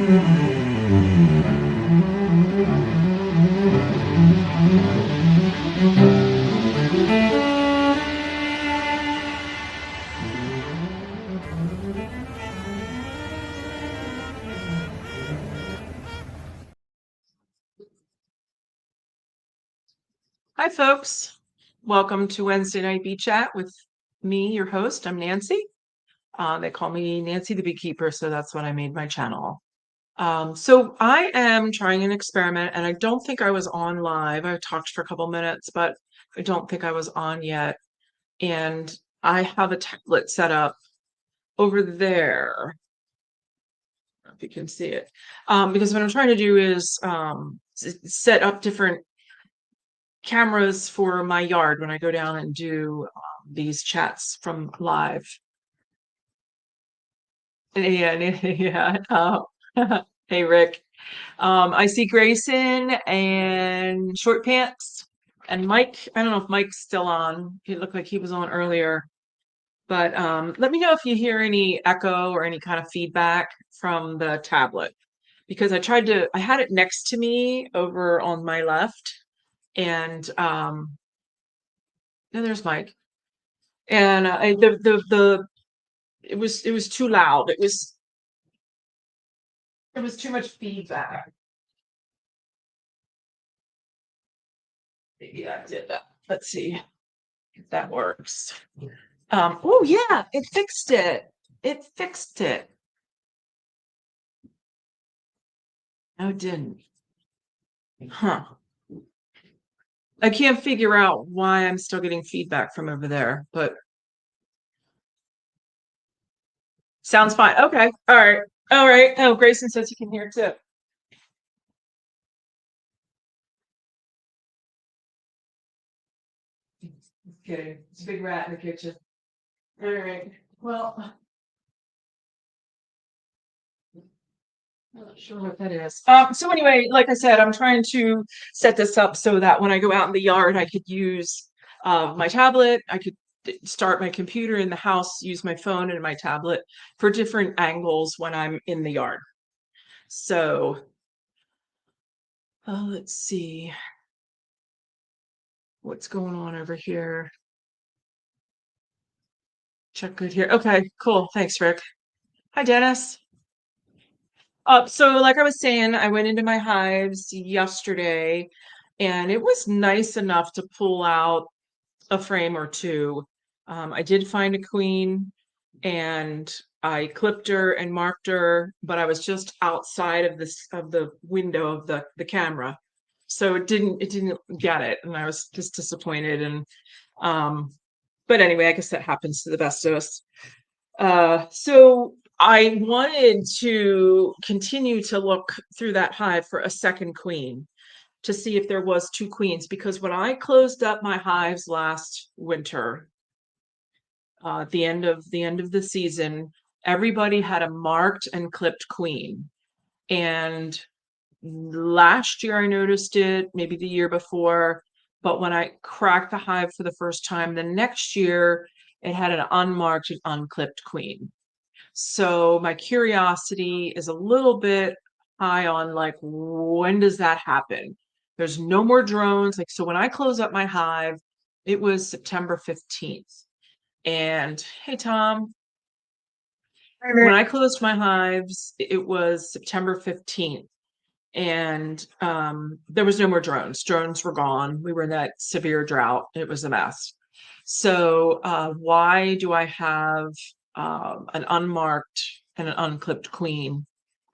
Hi, folks. Welcome to Wednesday Night Bee Chat with me, your host. I'm Nancy. They call me Nancy the Beekeeper, so that's what I made my channel. So I am trying an experiment, and I don't think I was on live. I talked for a couple minutes, but I don't think I was on yet. And I have a tablet set up over there. I don't know if you can see it. Because what I'm trying to do is set up different cameras for my yard when I go down and do these chats from live. Yeah, yeah. Hey, Rick. I see Grayson and Short Pants and Mike. I don't know if Mike's still on. It looked like he was on earlier. But let me know if you hear any echo or any kind of feedback from the tablet. Because I had it next to me over on my left. And there's Mike. And it was too loud. It was too much feedback. Maybe that did that. Let's see if that works. Oh yeah, it fixed it. It fixed it. No, it didn't. Huh. I can't figure out why I'm still getting feedback from over there, but sounds fine. Okay. All right. All right. Oh, Grayson says he can hear too. Okay. It's a big rat in the kitchen. All right. Well, I'm not sure what that is. So anyway, like I said, I'm trying to set this up so that when I go out in the yard, I could use my tablet. I could start my computer in the house, use my phone and my tablet for different angles when I'm in the yard. So let's see what's going on over here. Check good here. Okay, cool. Thanks, Rick. Hi, Dennis. So like I was saying, I went into my hives yesterday and it was nice enough to pull out a frame or two. I did find a queen and I clipped her and marked her, but I was just outside of the window of the camera. So it didn't get it and I was just disappointed and but anyway, I guess that happens to the best of us. So I wanted to continue to look through that hive for a second queen to see if there was two queens, because when I closed up my hives last winter, at the end of the season, everybody had a marked and clipped queen. And last year I noticed it, maybe the year before, but when I cracked the hive for the first time, the next year it had an unmarked and unclipped queen. So my curiosity is a little bit high on like, when does that happen? There's no more drones. Like, so when I close up my hive, it was September 15th. And hey, Tom, when I closed my hives, it was September 15th. And there was no more drones. Drones were gone. We were in that severe drought. It was a mess. So why do I have an unmarked and an unclipped queen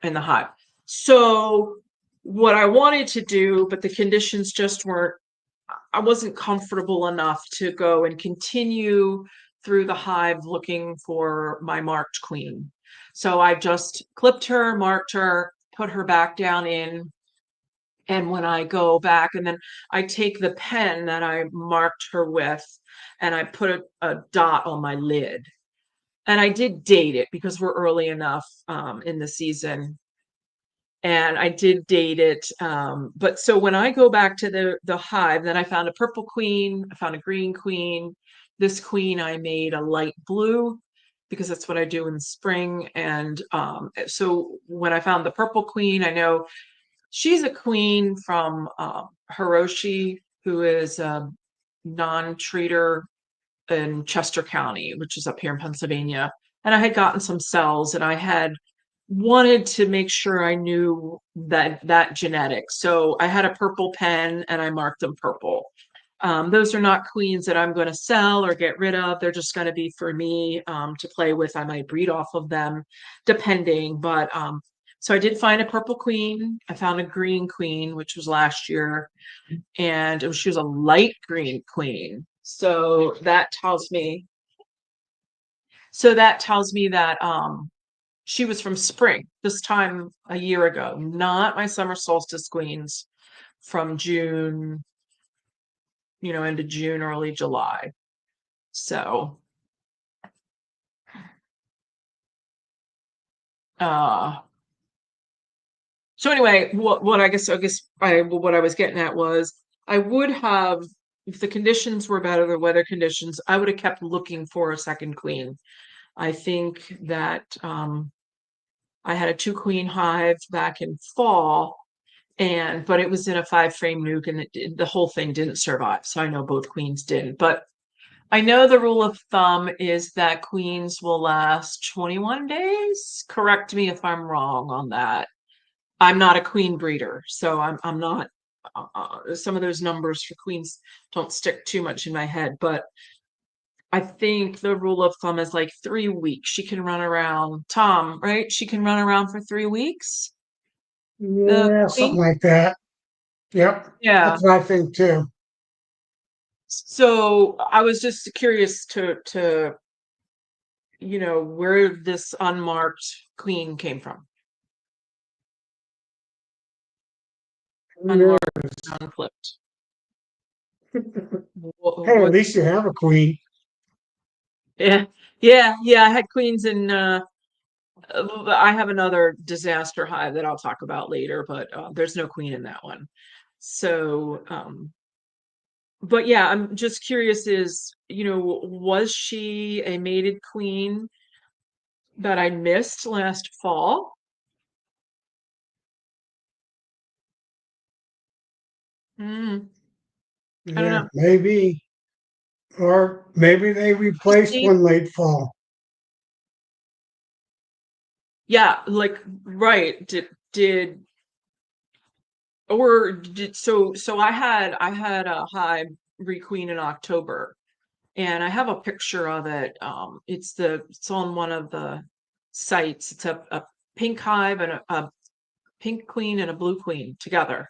in the hive? So what I wanted to do, but the conditions just weren't, I wasn't comfortable enough to go and continue through the hive looking for my marked queen. So I just clipped her, marked her, put her back down in. And when I go back, and then I take the pen that I marked her with and I put a dot on my lid. And I did date it because we're early enough in the season. And I did date it. But so when I go back to the hive, then I found a purple queen, I found a green queen. This queen I made a light blue. because that's what I do in the spring. And so when I found the purple queen, I know she's a queen from Hiroshi, who is a non-treater in Chester County, which is up here in Pennsylvania. And I had gotten some cells and I had wanted to make sure I knew that genetic. So I had a purple pen and I marked them purple. Those are not queens that I'm going to sell or get rid of. They're just going to be for me to play with. I might breed off of them depending. But so I did find a purple queen. I found a green queen, which was last year, and she was a light green queen. So that tells me that she was from spring this time a year ago, not my summer solstice queens from June, into June, early July. So uh so anyway, what I was getting at was I would have, if the conditions were better, the weather conditions, I would have kept looking for a second queen. I think that I had a two queen hive back in fall, but it was in a 5 frame nuke, and the whole thing didn't survive. So I know both queens didn't. But I know the rule of thumb is that queens will last 21 days. Correct me if I'm wrong on that. I'm not a queen breeder, so I'm not. Some of those numbers for queens don't stick too much in my head, but I think the rule of thumb is like 3 weeks. She can run around, Tom, right? She can run around for 3 weeks. The Yeah, something queen, like that. Yep, yeah. that's what I think too. So I was just curious to where this unmarked queen came from. Who Unmarked, knows? unclipped. Hey, at What? least you have a queen. Yeah, yeah. I had queens in. I have another disaster hive that I'll talk about later, but there's no queen in that one. So, but yeah, I'm just curious. Was she a mated queen that I missed last fall? Hmm, I don't Yeah, know. maybe. Or maybe they replaced See? one late fall. Yeah, like right. So I had a hive requeen in October, and I have a picture of it. It's on one of the sites. It's a pink hive and a pink queen and a blue queen together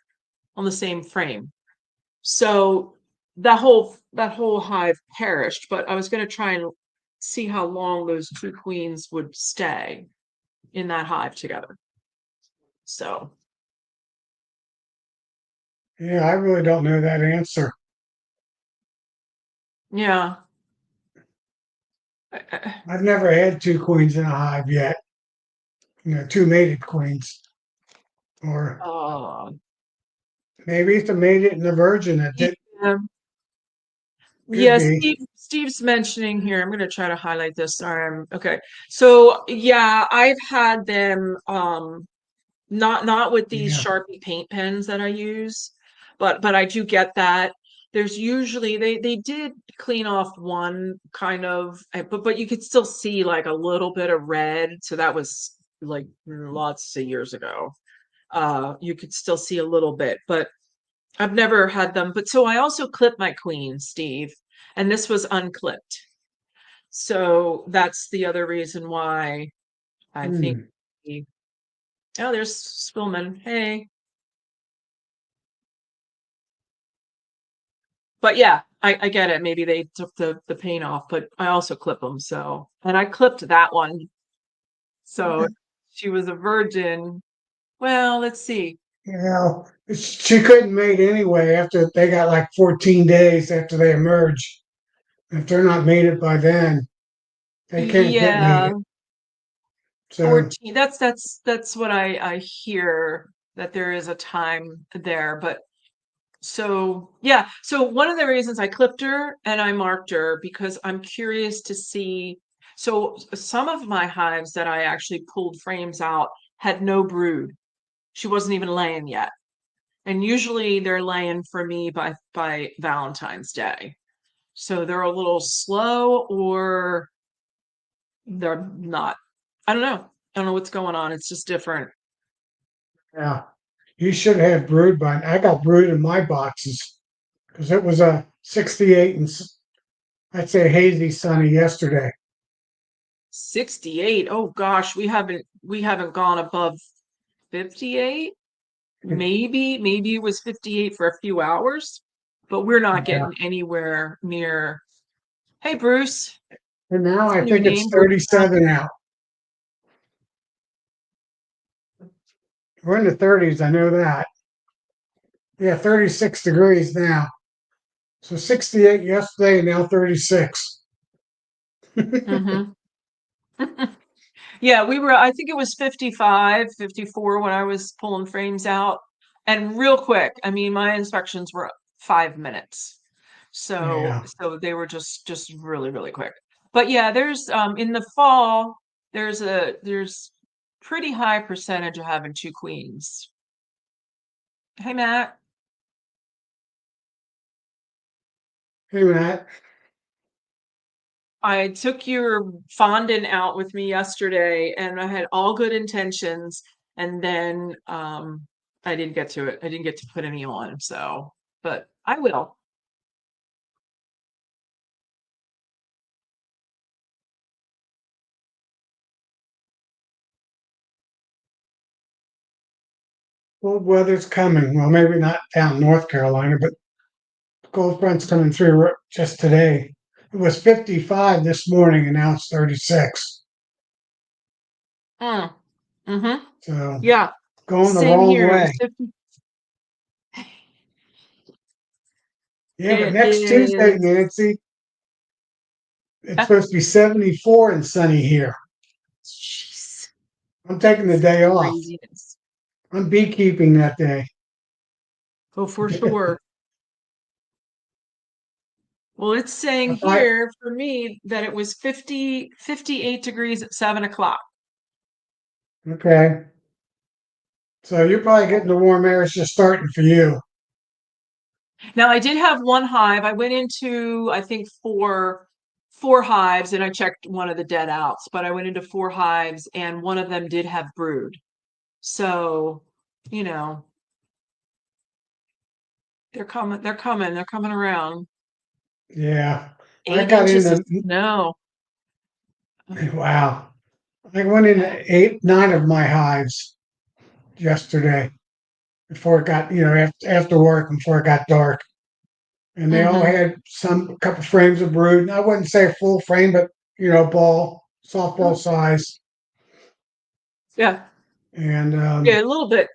on the same frame. So that whole hive perished, but I was going to try and see how long those two queens would stay in that hive together. So Yeah, I really don't know that answer. yeah. I've never had two queens in a hive yet. Two mated queens. Or Uh, maybe it's a mated and a virgin. It did, yeah. could Yes, be. Steve's mentioning here. I'm going to try to highlight this. Okay. So yeah, I've had them not with these Yeah. Sharpie paint pens that I use, but I do get that. There's usually they did clean off one kind of, but you could still see like a little bit of red. So that was like lots of years ago. You could still see a little bit, but I've never had them. But so I also clip my queen, Steve, and this was unclipped. So that's the other reason why I think. Hmm. Oh, there's Spillman. Hey. But yeah, I get it. Maybe they took the paint off, but I also clip them. And I clipped that one. So she was a virgin. Well, let's see. She couldn't mate anyway after they got like 14 days after they emerge. If they're not mated by then, they can't get Yeah, mated. So 14. That's what I hear, that there is a time there. But so yeah, so one of the reasons I clipped her and I marked her because I'm curious to see. So some of my hives that I actually pulled frames out had no brood. She wasn't even laying yet. And usually they're laying for me by Valentine's Day. So they're a little slow or they're not. I don't know. I don't know what's going on. It's just different. Yeah. You should have brood by. I got brood in my boxes because it was a 68 and I'd say hazy sunny yesterday. 68. Oh gosh, we haven't gone above 58. Maybe it was 58 for a few hours, but we're not Yeah. getting anywhere near. Hey Bruce, And now it's I a new think it's name, Bruce. 37 out. We're in the 30s. I know that. Yeah, 36 degrees now. So 68 yesterday and now 36. Mm-hmm. Yeah, I think it was 55, 54 when I was pulling frames out. And real quick, I mean, my inspections were 5 minutes. So Yeah. so they were just really, really quick. But yeah, there's in the fall, there's pretty high percentage of having two queens. Hey Matt, Hey, Matt. I took your fondant out with me yesterday and I had all good intentions and then I didn't get to it. I didn't get to put any on, so but I will. Cold weather's coming. Well, maybe not down North Carolina, but cold front's coming through just today. It was 55 this morning and now it's 36. Mm. Mm-hmm. So Yeah, going the same wrong here. It way. was 50. Yeah, but It next Tuesday, is Nancy, it's supposed to be 74 and sunny here. jeez, I'm taking the day off. craziness. I'm beekeeping that day. Oh, for sure. Well, it's saying If I, here for me that it was 58 degrees at 7 o'clock. okay. So you're probably getting the warm air. It's just starting for you. Now, I did have one hive. I went into, I think, four hives, and I checked one of the dead outs, but I went into four hives, and one of them did have brood. So, you know, they're coming around. Yeah. I Eight got inches of into, snow. wow. I went into eight, nine of my hives yesterday before it got, after work, before it got dark. And they all Mm-hmm. had some couple frames of brood. And I wouldn't say a full frame, but softball size. Yeah, And yeah, a little bit.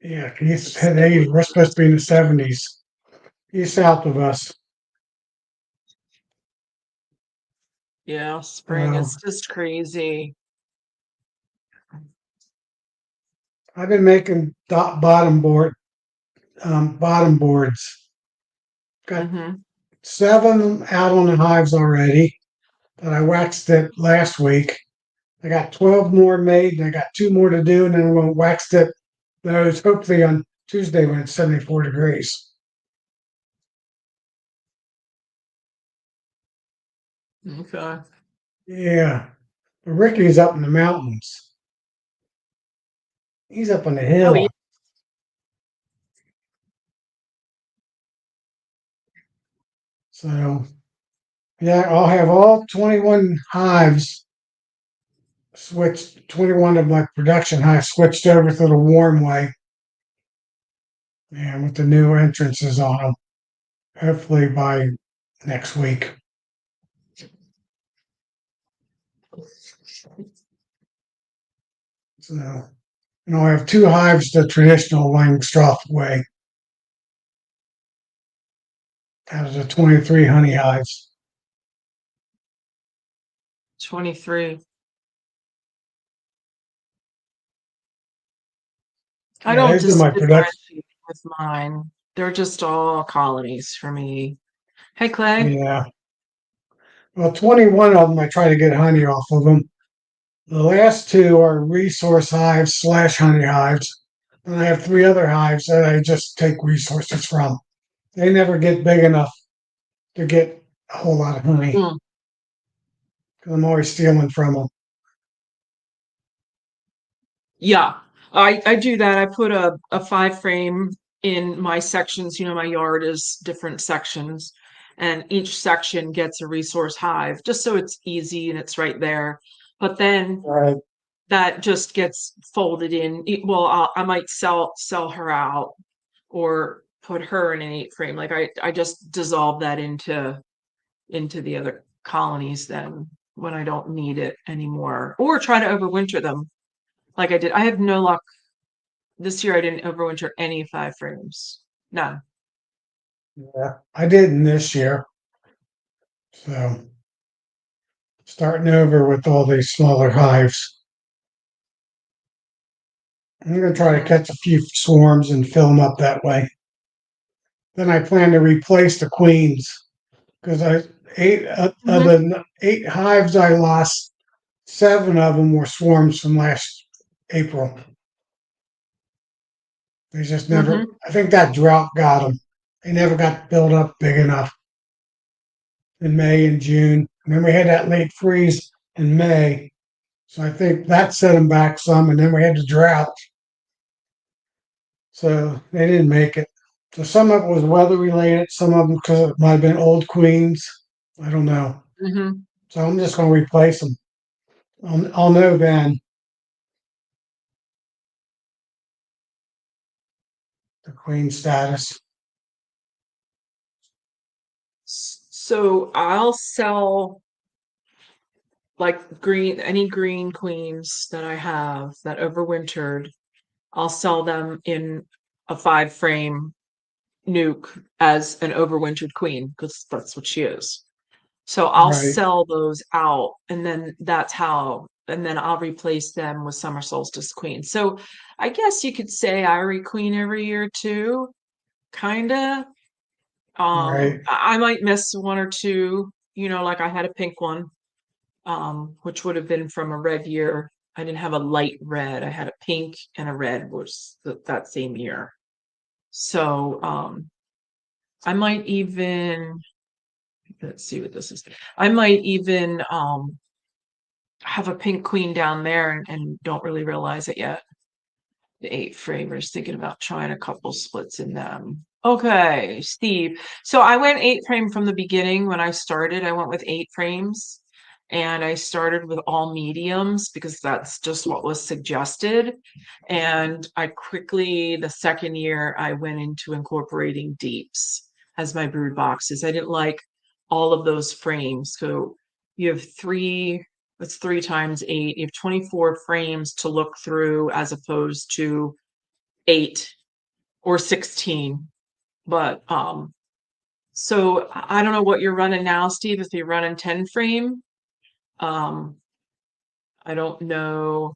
yeah, he's had 80. We're supposed to be in the 70s. He's south of us. Yeah, spring So is just crazy. I've been making bottom boards. Got Mm-hmm. 7 out on the hives already. But I waxed it last week. I got 12 more made, and I got 2 more to do, and then I'm going to wax it those hopefully on Tuesday when it's 74 degrees. Okay. Yeah, but Ricky's up in the mountains. He's up on the Oh, yeah. hill. So yeah, I'll have all 21 hives switched. 21 of my production hives switched over to the warm way, and with the new entrances on them. Hopefully by next week. So, I have 2 hives the traditional Langstroth way out of the 23 honey hives. 23. I Yeah, don't those are just my production. differentiate with mine. They're just all colonies for me. Hey, Clay. Yeah. Well, 21 of them, I try to get honey off of them. The last two are resource hives slash honey hives. And I have three other hives that I just take resources from. They never get big enough to get a whole lot of honey Mm. because I'm always stealing from them. Yeah, I do that. I put a five frame in my sections. You know, my yard is different sections, and each section gets a resource hive just so it's easy and it's right there. But then Right, that just gets folded in. Well, I might sell her out or put her in an eight frame. Like I just dissolve that into the other colonies then when I don't need it anymore, or try to overwinter them like I did. I have no luck this year. I didn't overwinter any five frames. None. yeah. I didn't this year. So starting over with all these smaller hives. I'm going to try to Hmm. catch a few swarms and fill them up that way. Then I plan to replace the queens because I eight of Hmm. the eight hives I lost, seven of them were swarms from last April. They just never. Hmm. I think that drought got them. They never got built up big enough in May and June. And then we had that late freeze in May, so I think that set them back some. And then we had the drought, so they didn't make it. So some of it was weather related, some of them because it might have been old queens. I don't know. Hmm. So I'm just going to replace them. I'll know then the queen status. So I'll sell like any green queens that I have that overwintered. I'll sell them in a five frame nuke as an overwintered queen because that's what she is. So I'll Right, sell those out, and then that's how, and then I'll replace them with summer solstice queen. So I guess you could say I requeen every year too, kinda. right, I might miss one or two, like I had a pink one, which would have been from a red year. I didn't have a light red. I had a pink and a red was that same year. So I might even let's see what this is. I might even have a pink queen down there and don't really realize it yet. The eight framers thinking about trying a couple splits in them. Okay, Steve. So I went eight frame from the beginning when I started. I went with eight frames and I started with all mediums because that's just what was suggested. And I quickly, the second year, I went into incorporating deeps as my brood boxes. I didn't like all of those frames. So you have that's three times eight. You have 24 frames to look through as opposed to eight or 16. But so I don't know what you're running now, Steve, if you're running 10 frame. Um, I don't know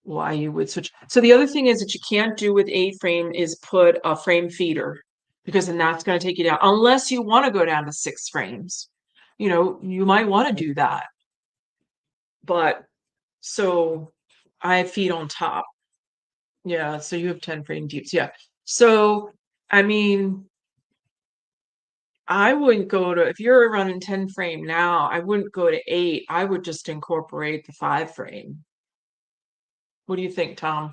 why you would switch. So the other thing is that you can't do with eight frame is put a frame feeder because then that's going to take you down unless you want to go down to six frames. You might want to do that. But so I feed on top. Yeah, so you have 10 frame deeps. Yeah. So, I mean, I wouldn't go to, if you're running 10 frame now, I wouldn't go to eight. I would just incorporate the five frame. What do you think, Tom?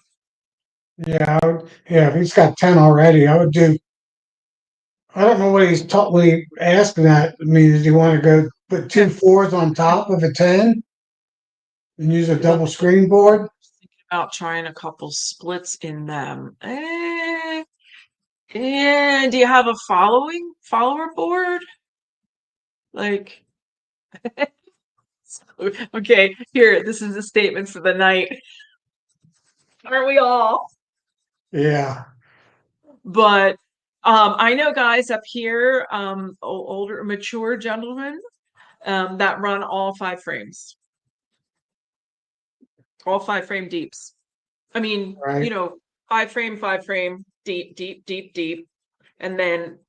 yeah, yeah. If he's got 10 already, I would do. I don't know what he's taught when he asked that. I mean, does he want to go put two Yeah. fours on top of a 10 and use a Well, double screen board? thinking about trying a couple splits in them. And do you have a follower board? Like, okay, here, this is a statement for the night. Aren't we all? Yeah, But I know guys up here, older, mature gentlemen, that run all five frames, all five frame deeps. I mean, right. five frame, deep, deep, deep, deep, and then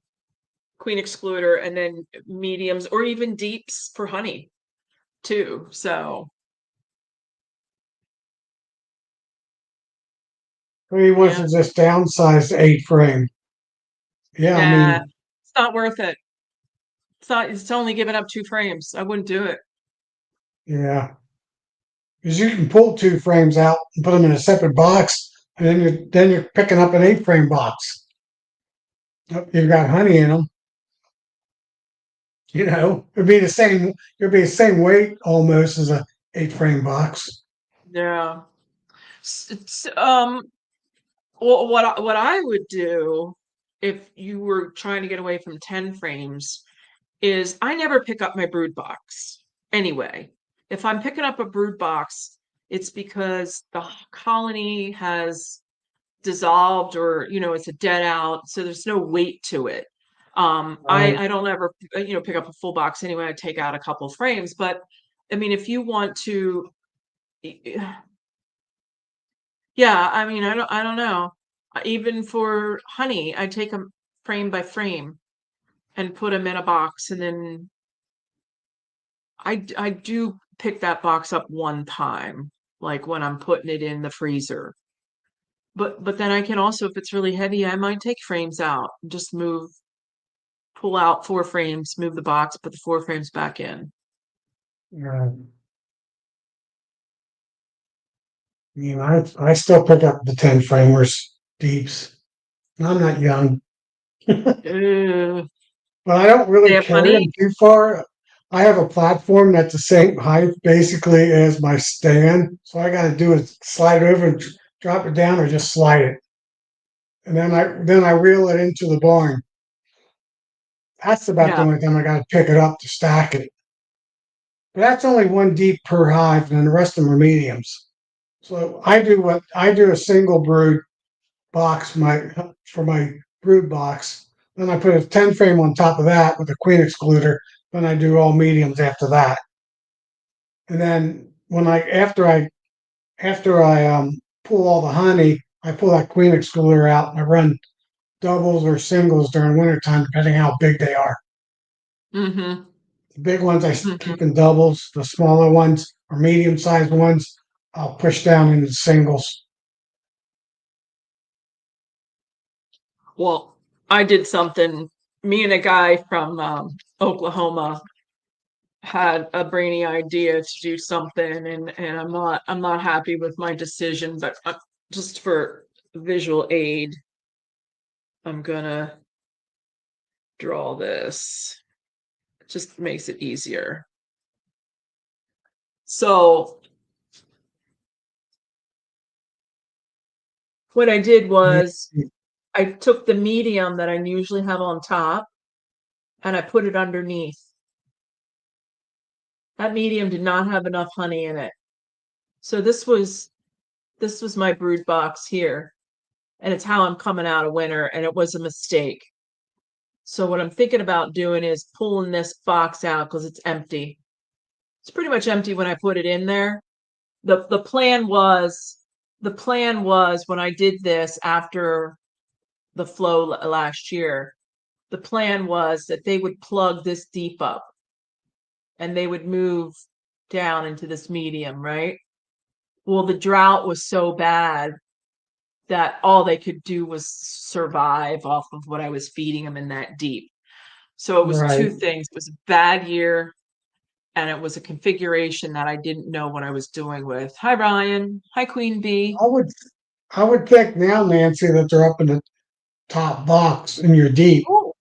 queen excluder, and then mediums or even deeps for honey too. So He wants yeah, to just downsize the 8 frame. Yeah, I nah, mean, it's not worth it. It's not. It's only giving up 2 frames. I wouldn't do it. yeah, because you can pull 2 frames out and put them in a separate box, and then you're picking up an 8 frame box. You've got honey in them. It'd be the same. It'd be the same weight almost as a 8 frame box. Yeah. Well, what I would do if you were trying to get away from 10 frames is I never pick up my brood box anyway. If I'm picking up a brood box, it's because the colony has dissolved or it's a dead out, so there's no weight to it. Right. I don't ever pick up a full box anyway. I take out a couple of frames, but I mean if you want to, yeah, I mean I don't know. Even for honey, I take them frame by frame and put them in a box, and then I do pick that box up one time, like when I'm putting it in the freezer. But then I can also, if it's really heavy, I might take frames out, just pull out 4 frames, move the box, put the 4 frames back in. Right. I still pick up the 10 framers deeps. I'm not young, Ugh. but I don't They really have carry honey? them too far. I have a platform that's the same height basically as my stand. So I got to do is slide it over and drop it down or just slide it. And then I reel it into the barn. That's about the Yeah. only time I got to pick it up to stack it. But that's only one deep per hive, and the rest of them are mediums. So I do a single brood box for my brood box. Then I put a 10 frame on top of that with a queen excluder. Then I do all mediums after that. And then when I after I pull all the honey, I pull that queen excluder out and I run doubles or singles during wintertime, depending how big they are. Mm-hmm. The big ones I Hmm. keep in doubles. The smaller ones or medium sized ones, I'll push down into singles. Well, I did something. Me and a guy from Oklahoma had a brainy idea to do something, and I'm not happy with my decision, but just for visual aid, I'm gonna draw this. It just makes it easier. So what I did Yeah. was I took the medium that I usually have on top and I put it underneath. That medium did not have enough honey in it. So this was my brood box here, and it's how I'm coming out of winter, and it was a mistake. So what I'm thinking about doing is pulling this box out because it's empty. It's pretty much empty when I put it in there. The plan was when I did this after the flow last year, the plan was that they would plug this deep up and they would move down into this medium, right? Well, the drought was so bad that all they could do was survive off of what I was feeding them in that deep. So it was two Right. things. It was a bad year and it was a configuration that I didn't know what I was doing with. Hi, Ryan. Hi, Queen Bee. I would I would think now, Nancy, that they're up in the top box and you're deep. Oh,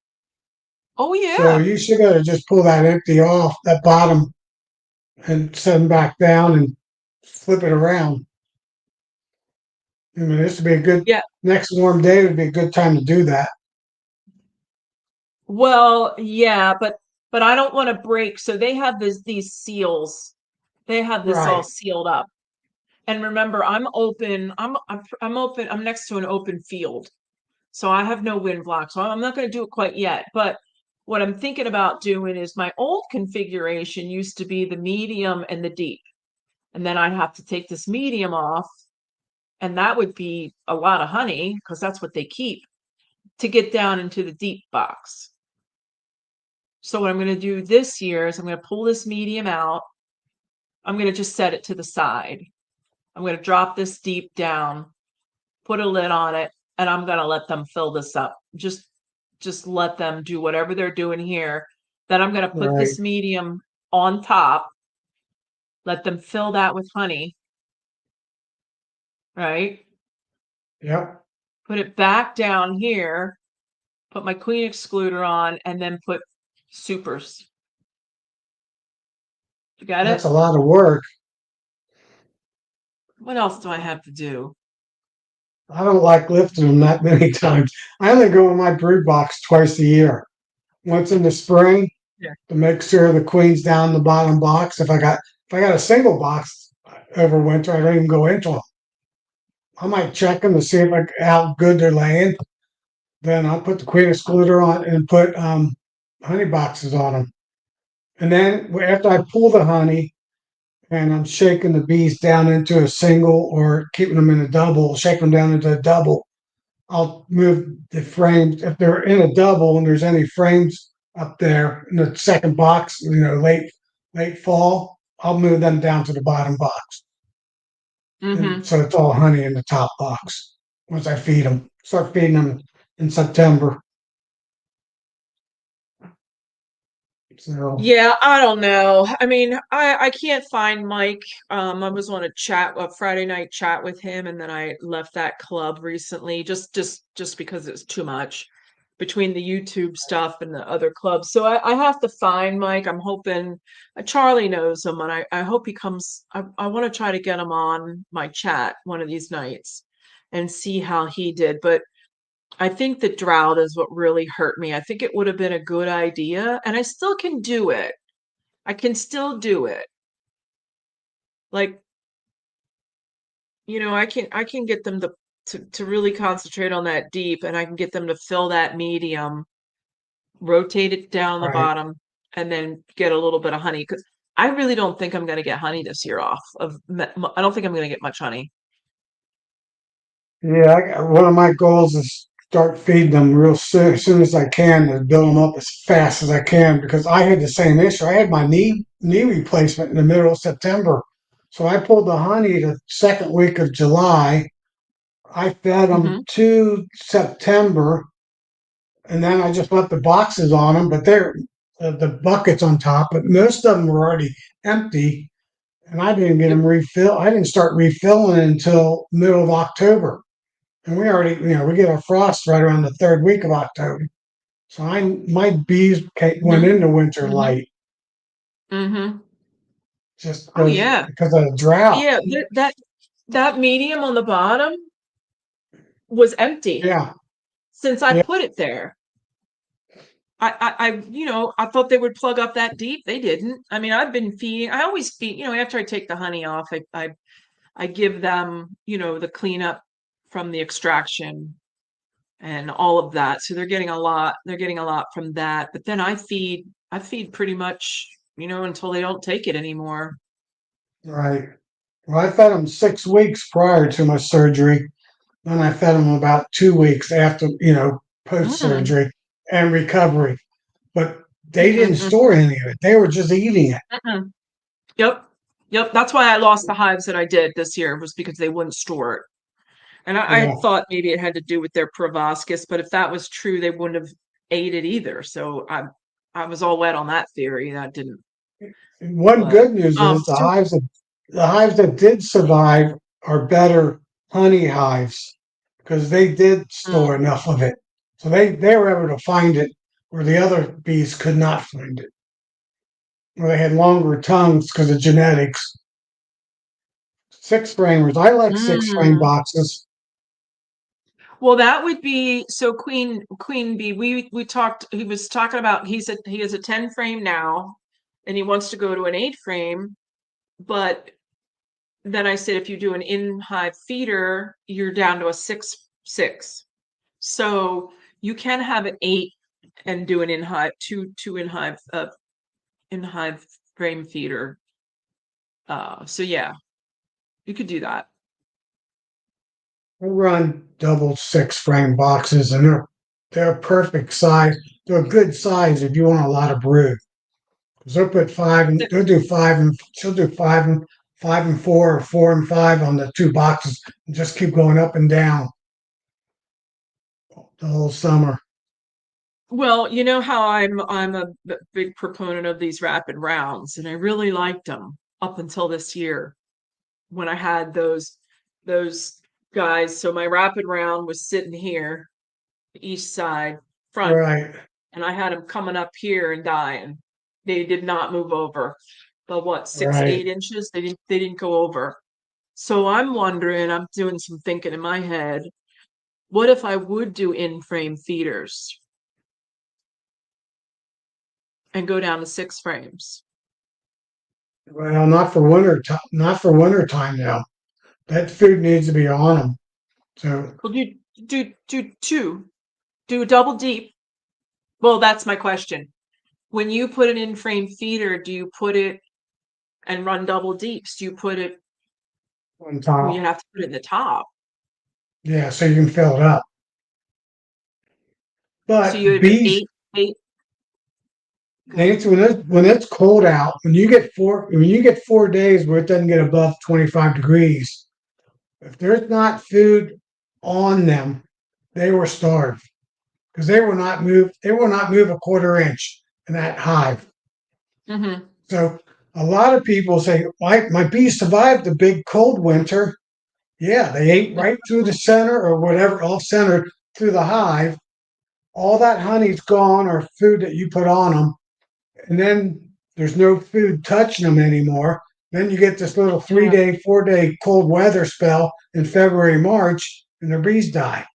oh So yeah. you should gotta just pull that empty off that bottom and set them back down and flip it around. I mean, this would be a good Yeah. next warm day would be a good time to do that. Well, yeah, but I don't want to break. So they have these seals. They have this all Right. sealed up. And remember, I'm open. I'm open. I'm next to an open field. So I have no wind block. So I'm not going to do it quite yet. But what I'm thinking about doing is my old configuration used to be the medium and the deep. And then I'd have to take this medium off, and that would be a lot of honey because that's what they keep to get down into the deep box. So what I'm going to do this year is I'm going to pull this medium out. I'm going to just set it to the side. I'm going to drop this deep down, put a lid on it, and I'm going to let them fill this up. Just let them do whatever they're doing here. Then I'm going to put Right. this medium on top, let them fill that with honey, right? Yep. Put it back down here, put my queen excluder on, and then put supers. You got That's it? a lot of work. What else do I have to do? I don't like lifting them that many times. I only go in my brood box twice a year. Once in the spring Yeah. to make sure the queen's down the bottom box. If I got a single box over winter, I don't even go into them. I might check them to see how good they're laying. Then I'll put the queen excluder on and put honey boxes on them. And then after I pull the honey and I'm shaking the bees down into a single or keeping them in a double, shaking them down into a double, I'll move the frames if they're in a double and there's any frames up there in the second box, late fall, I'll move them down to the bottom box. And Mm-hmm. so it's all honey in the top box once I feed them. Start feeding them in September. So Yeah, I don't know. I mean, I can't find Mike. I was on a Friday night chat with him, and then I left that club recently, just because it's too much between the YouTube stuff and the other clubs. So I have to find Mike. I'm hoping Charlie knows him, and I hope he comes. I want to try to get him on my chat one of these nights and see how he did. But I think the drought is what really hurt me. I think it would have been a good idea, and I still can do it. I can still do it. Like, I can get them to really concentrate on that deep, and I can get them to fill that medium, rotate it down the right. bottom, and then get a little bit of honey. Because I really don't think I'm going to get honey this year off of. I don't think I'm going to get much honey. Yeah, one of my goals is start feeding them real soon, as soon as I can, to build them up as fast as I can because I had the same issue. I had my knee replacement in the middle of September, so I pulled the honey the second week of July. I fed them Hmm. to September, and then I just left the boxes on them, but they're the buckets on top, but most of them were already empty, and I didn't get them Yep. refill. I didn't start refilling until middle of October. And we already, we get our frost right around the third week of October. So my bees went Hmm. into winter Hmm. light Hmm. just Oh because yeah, because of the drought. yeah. That medium on the bottom was empty Yeah, since I yeah, put it there. I thought they would plug up that deep. They didn't. I mean, I've been feeding. I always feed. After I take the honey off, I give them, the cleanup from the extraction and all of that. So they're getting a lot. They're getting a lot from that. But then I feed. I feed pretty much, until they don't take it anymore. right. Well, I fed them 6 weeks prior to my surgery. Then I fed them about 2 weeks after, post Mm, surgery and recovery. But they didn't mm-mm, store any of it. They were just eating it. mm-mm. Yep. Yep. That's why I lost the hives that I did this year was because they wouldn't store it. And I Yeah, thought maybe it had to do with their proboscis, but if that was true, they wouldn't have ate it either. So I was all wet on that theory. That didn't. one But good news is so the hives that did survive are better honey hives because they did store mm, enough of it. So they were able to find it where the other bees could not find it. Where they had longer tongues because of genetics. Six framers. I like six frame mm. boxes. Well, that would be so Queen Bee. We talked. He was talking about. He said he has a 10 frame now, and he wants to go to an 8 frame. But then I said if you do an in hive feeder, you're down to a 6 6. So you can have an 8 and do an in hive two in hive frame feeder. So yeah, you could do that. I run double six frame boxes and they're they're a perfect size. They're a good size if you want a lot of brood. Because they'll put five and they'll do five and she'll do five and four or 4 and 5 on the two boxes and just keep going up and down the whole summer. Well, you know how I'm a big proponent of these rapid rounds, and I really liked them up until this year when I had those guys. So my rapid round was sitting here, east side front, Right, and I had them coming up here and dying. They did not move over. But what, six, right. 8 inches? They didn't go over. So I'm wondering, I'm doing some thinking in my head, what if I would do in-frame feeders and go down to 6 frames? Well, not for winter time. Not for winter time now. That food needs to be on them. So Well, do two, do a double deep. Well, that's my question. When you put an in-frame feeder, do you put it and run double deeps? Do you put it, on well, you top, have to put it in the top. yeah, so you can fill it up. So you But have bees, eight, go ahead. Nancy, when it's cold out, when you get 4 days where it doesn't get above 25 degrees, if there's not food on them, they were starved because they will not move a quarter inch in that hive. Mm-hmm. So a lot of people say, my bees survived the big cold winter. Yeah, they ate right through the center or whatever, off center through the hive. All that honey's gone or food that you put on them. And then there's no food touching them anymore. Then you get this little three Yeah, day, 4 day cold weather spell in February, March, and their bees die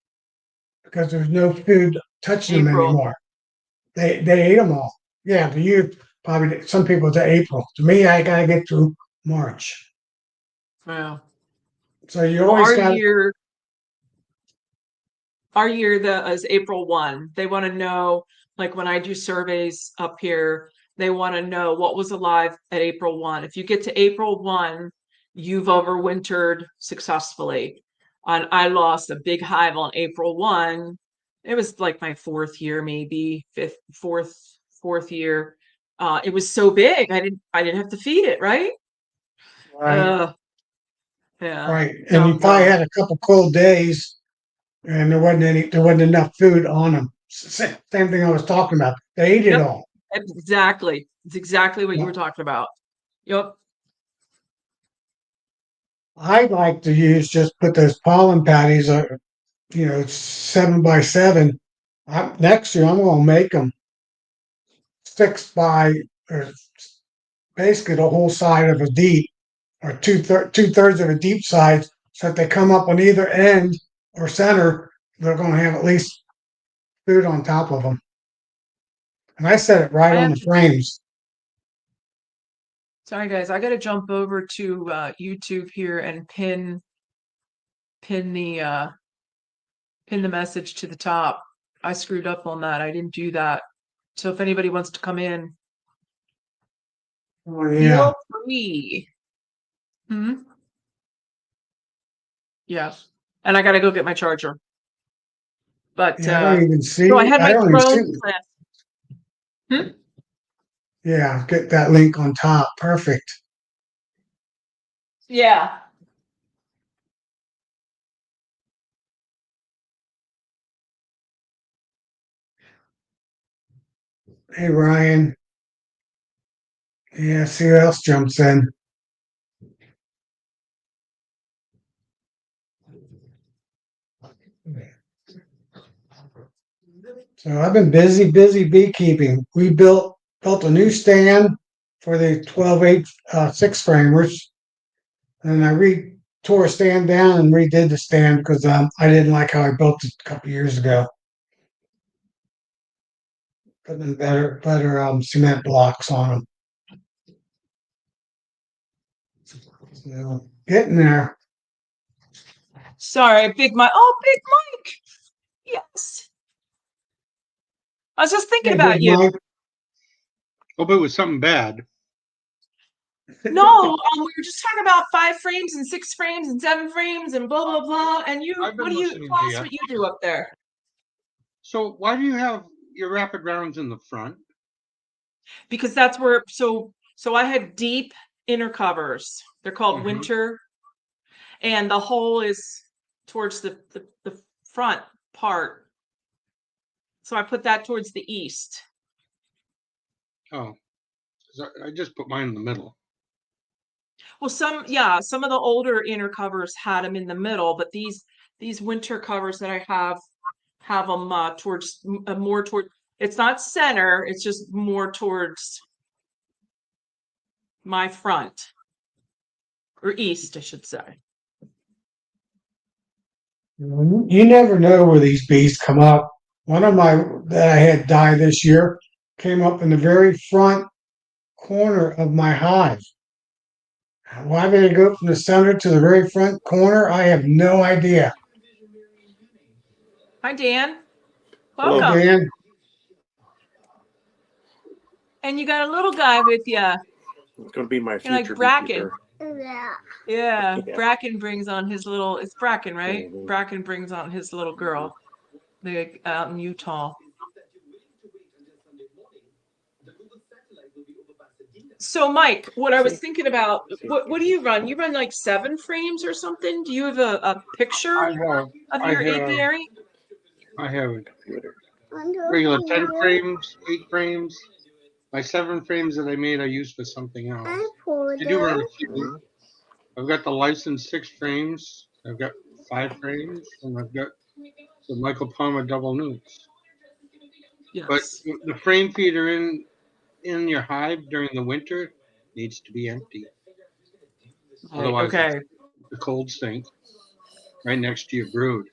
because there's no food touching them April. anymore. They ate them all. Yeah, to you probably some people to April. To me, I gotta get to March. Yeah. So you Well, always our got year, our year that is April 1. They want to know, like when I do surveys up here, they want to know what was alive at April 1. If you get to April 1, you've overwintered successfully. And I lost a big hive on April 1. It was like my fourth year, maybe fourth year. It was so big, I didn't have to feed it, right? right, Uh, yeah, right, and you dumb probably girl. had a couple cold days, and there wasn't enough food on them. Same thing I was talking about. They ate it Yep, all. exactly. It's exactly what you were Well, talking about. Yep. I like to use just put those pollen patties, 7 by 7. Next year, I'm going to make them 6 by, or basically the whole side of a deep, or two thirds of a deep side, so that they come up on either end or center. They're going to have at least food on top of them. And I set it right I on have the to, frames. sorry guys, I gotta jump over to YouTube here and pin the uh pin the message to the top. I screwed up on that. I didn't do that. So if anybody wants to come in, Oh yeah, feel free. Hmm? Yes. And I gotta go get my charger. But yeah. I don't even so I see. had I my don't even see. drone class. Hmm? Yeah, get that link on top. Perfect. Yeah. Hey Ryan. Yeah, see who else jumps in. So I've been busy beekeeping. We built a new stand for the 12/8 six framers, and I tore a stand down and redid the stand because I didn't like how I built it a couple years ago. Putting better cement blocks on them. So getting there. Sorry, Big Mike. Oh, Big Mike. Yes. I was just thinking Hey, Big about you. Mike. Hope it was something bad. No, we were just talking about 5 frames and 6 frames and 7 frames and blah blah blah. And you, I've what been do you listening tell to us you. what you do up there? So why do you have your rapid rounds in the front? Because that's where, so I had deep inner covers. They're called Mhm. winter, and the hole is towards the front part. So I put that towards the east. Oh, 'cause I just put mine in the middle. Well, some of the older inner covers had them in the middle, but these winter covers that I have them towards more toward. It's not center. It's just more towards my front or east, I should say. You never know where these bees come up. One of my that I had die this year came up in the very front corner of my hive. Why did it go from the center to the very front corner? I have no idea. Hi, Dan. Hello, Welcome. Dan. And you got a little guy with you. It's going to be my You're like future Bracken. beekeeper. Yeah. Yeah. Bracken brings on his little. It's Bracken, right? Mhm. Bracken brings on his little girl. They out in Utah. So, Mike, what I was thinking about, what do you run? You run like 7 frames or something? Do you have a picture I have, of I your have, apiary? I have Computer. regular 10 frames, 8 frames. My 7 frames that I made, I used for something else. I do run a few. Mhm. I've got the licensed 6 frames. I've got 5 frames, and I've got the Michael Palmer double newts. But Yes. the frame feeder in your hive during the winter needs to be empty. Right. Otherwise, it's Okay. the cold sink right next to your brood.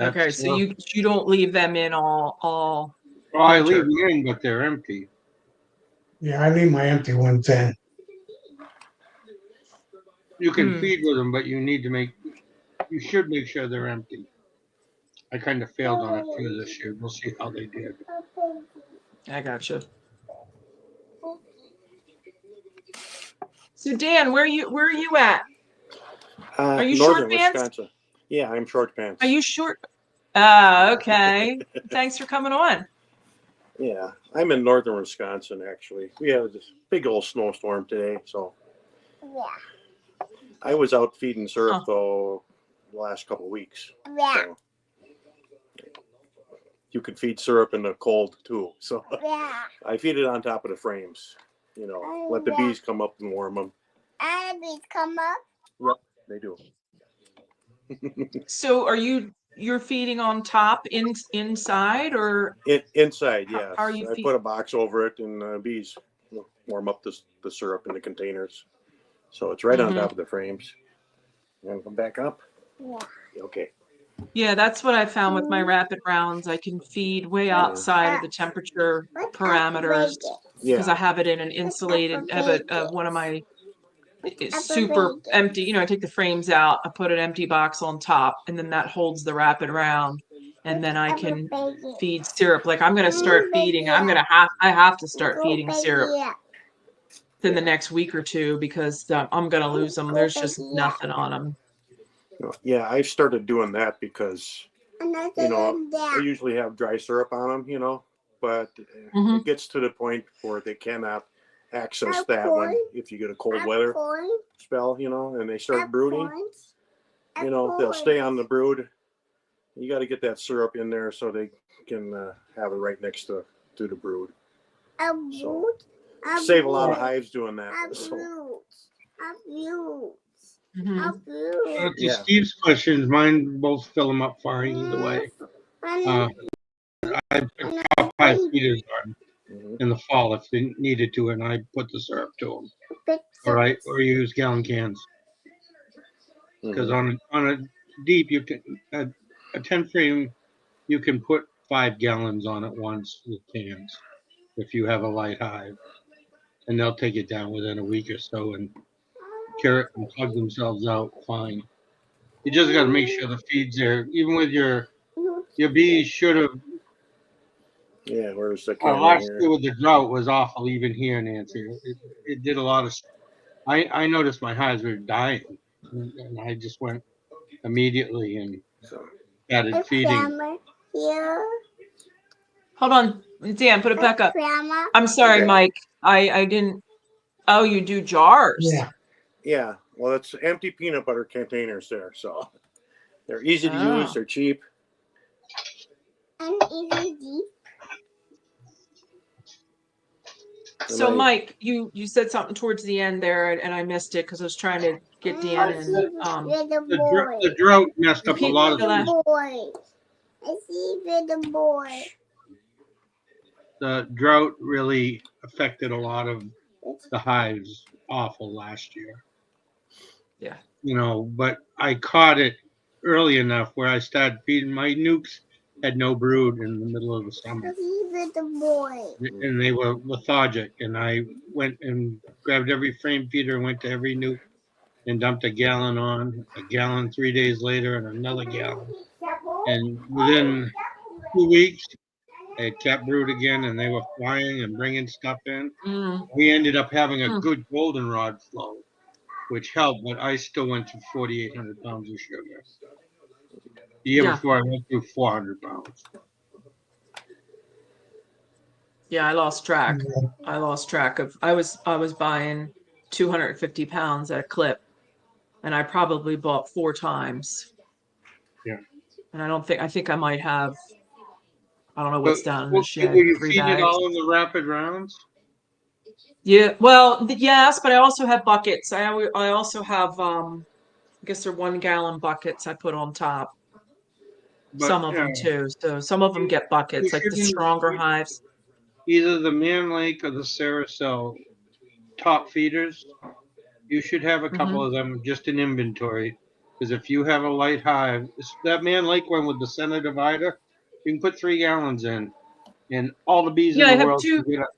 Okay. That's So you don't leave them in all well, I leave winter. them in, but they're empty. Yeah, I leave my empty ones in. You can Hmm. feed with them, but you should make sure they're empty. I kind of failed on it too this year. We'll see how they did. I gotcha. So Dan, where are you at? Are you short Northern pants? Wisconsin. Yeah, I'm short Are pants. you short? Okay. Thanks for coming on. Yeah, I'm in northern Wisconsin, actually. We had this big old snowstorm today, so I was out feeding syrup, Huh. though, the last couple of weeks. So you can feed syrup in the cold, too. So I feed it on top of the frames. Let the bees come up and warm them. Bees come up. Yep, they do. So you're feeding on top inside or Inside, how yes. are you I put a box over it, and bees warm up the syrup in the containers. So it's right on Mm-hmm. top of the frames. You want to come back up? Yeah. Okay. Yeah, that's what I found with my rapid rounds. I can feed way outside of the temperature parameters because I Yeah. have it in an insulated, I have one of my it's super empty. I take the frames out, I put an empty box on top, and then that holds the rapid round. And then I can feed syrup. Like I'm gonna start feeding. I have to start feeding syrup in the next week or two because I'm gonna lose them. There's just nothing on them. Yeah, I started doing that because, I usually have dry syrup on them, but Mm-hmm. it gets to the point where they cannot access that when, if you get a cold weather spell, and they start brooding, they'll stay on the brood. You got to get that syrup in there so they can have it right next to the brood. So save a lot of hives doing that. So. Mm-hmm. To Yeah. Steve's questions, mine both fill them up fine either way. I put top high feeders on Mhm. in the fall if they needed to, and I put the syrup to them. Or use gallon cans because Mhm. on a deep you can a 10 frame you can put 5 gallons on at once with cans if you have a light hive, and they'll take it down within a week or so and cure it and plug themselves out fine. You just got to make sure the feed's there. Even with your bees should have. Yeah, where's the Well, camera last here? year with the drought was awful. Even here, Nancy, it did a lot of. I noticed my hives were dying, and I just went immediately and So, started feeding Here. Hold on, Dan, put it back up. Grandma. I'm sorry, Okay. Mike. I didn't. Oh, you do jars. Yeah. Yeah. Well, it's empty peanut butter containers there, so they're easy to Oh. use. They're cheap. And easy deep. So, And Mike, you said something towards the end there, and I missed it because I was trying to get Dan and The drought messed up a repeat lot of the last. boy. I see the boy. the drought really affected a lot of the hives awful last year. Yeah. You know, but I caught it early enough where I started feeding my nukes had no brood in the middle of the summer. I see the boy. And they were lethargic, and I went and grabbed every frame feeder and went to every nuke and dumped a gallon on, a gallon 3 days later, and another gallon. And within 2 weeks, they had capped brood again, and they were flying and bringing stuff in. Mm. We ended up having a Hmm. good goldenrod flow, which helped, but I still went through 4,800 pounds of sugar. The year Yeah. before, I went through 400 pounds. Yeah, I lost track. Yeah. I lost track of. I was buying 250 pounds at a clip, and I probably bought 4 times. Yeah. And I think I might have. I don't know But what's down in the will shed. you 3 feed it bags. all in the rapid rounds? Yeah. Well, yes, but I also have buckets. I also have I guess they're 1 gallon buckets I put on top. But Some of them too. So some of them get you buckets, like the shouldn't, stronger hives. either the Man Lake or the Saracel top feeders, you should have a couple Hmm. of them just in inventory. Because if you have a light hive, that Man Lake one with the center divider, you can put 3 gallons in, and all the bees in Yeah, I the have world two. can get up.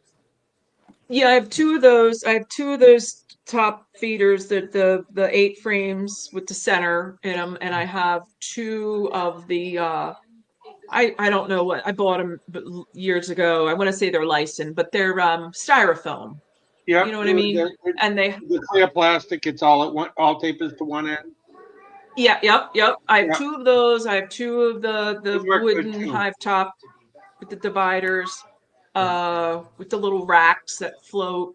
Yeah, I have 2 of those. I have 2 of those top feeders, the 8 frames with the center in them, and I have 2 of the I don't know what I bought them years ago. I want to say they're licensed, but they're styrofoam. You Yep, know what I mean? And they the clear plastic, it's all at one, all tapers to one end. yeah, yep. I have Yeah, 2 of those. I have 2 of those the work good wooden too. hive top with the dividers, with the little racks that float.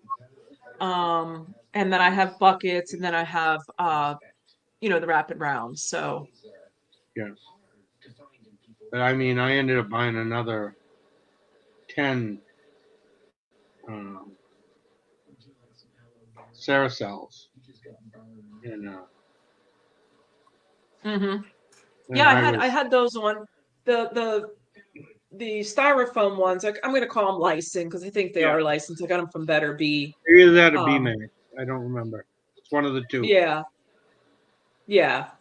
And then I have buckets, and then I have the rapid rounds. So Yeah, but I mean, I ended up buying another 10 um, Saracels, and mhm. and Yeah, I I was, had those on the styrofoam ones. Like, I'm gonna call them licensed because I think they yeah, are licensed. I got them from Better Bee. either that or Um, B-Max. I don't remember. It's one of the two. yeah, yeah.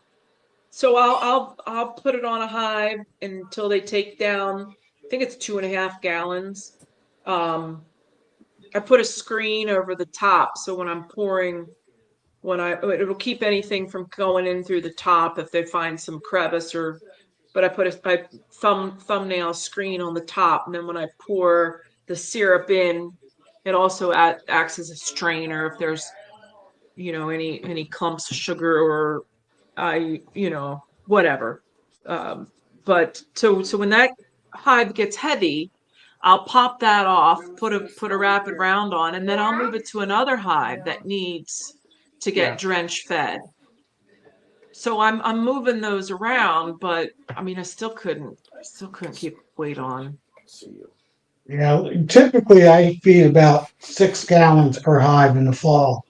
So I'll put it on a hive until they take down. I think it's 2.5 gallons. Um, I put a screen over the top so when I'm pouring, it'll keep anything from going in through the top if they find some crevice or. But I put a thumbnail screen on the top, and then when I pour the syrup in, it also acts as a strainer if there's any clumps of sugar or whatever. But so when that hive gets heavy, I'll pop that off, put a rapid round on, and then I'll move it to another hive that needs to Yeah. get drench fed. So I'm moving those around, but I mean I still couldn't keep weight on. See you. Yeah, typically I feed about 6 gallons per hive in the fall,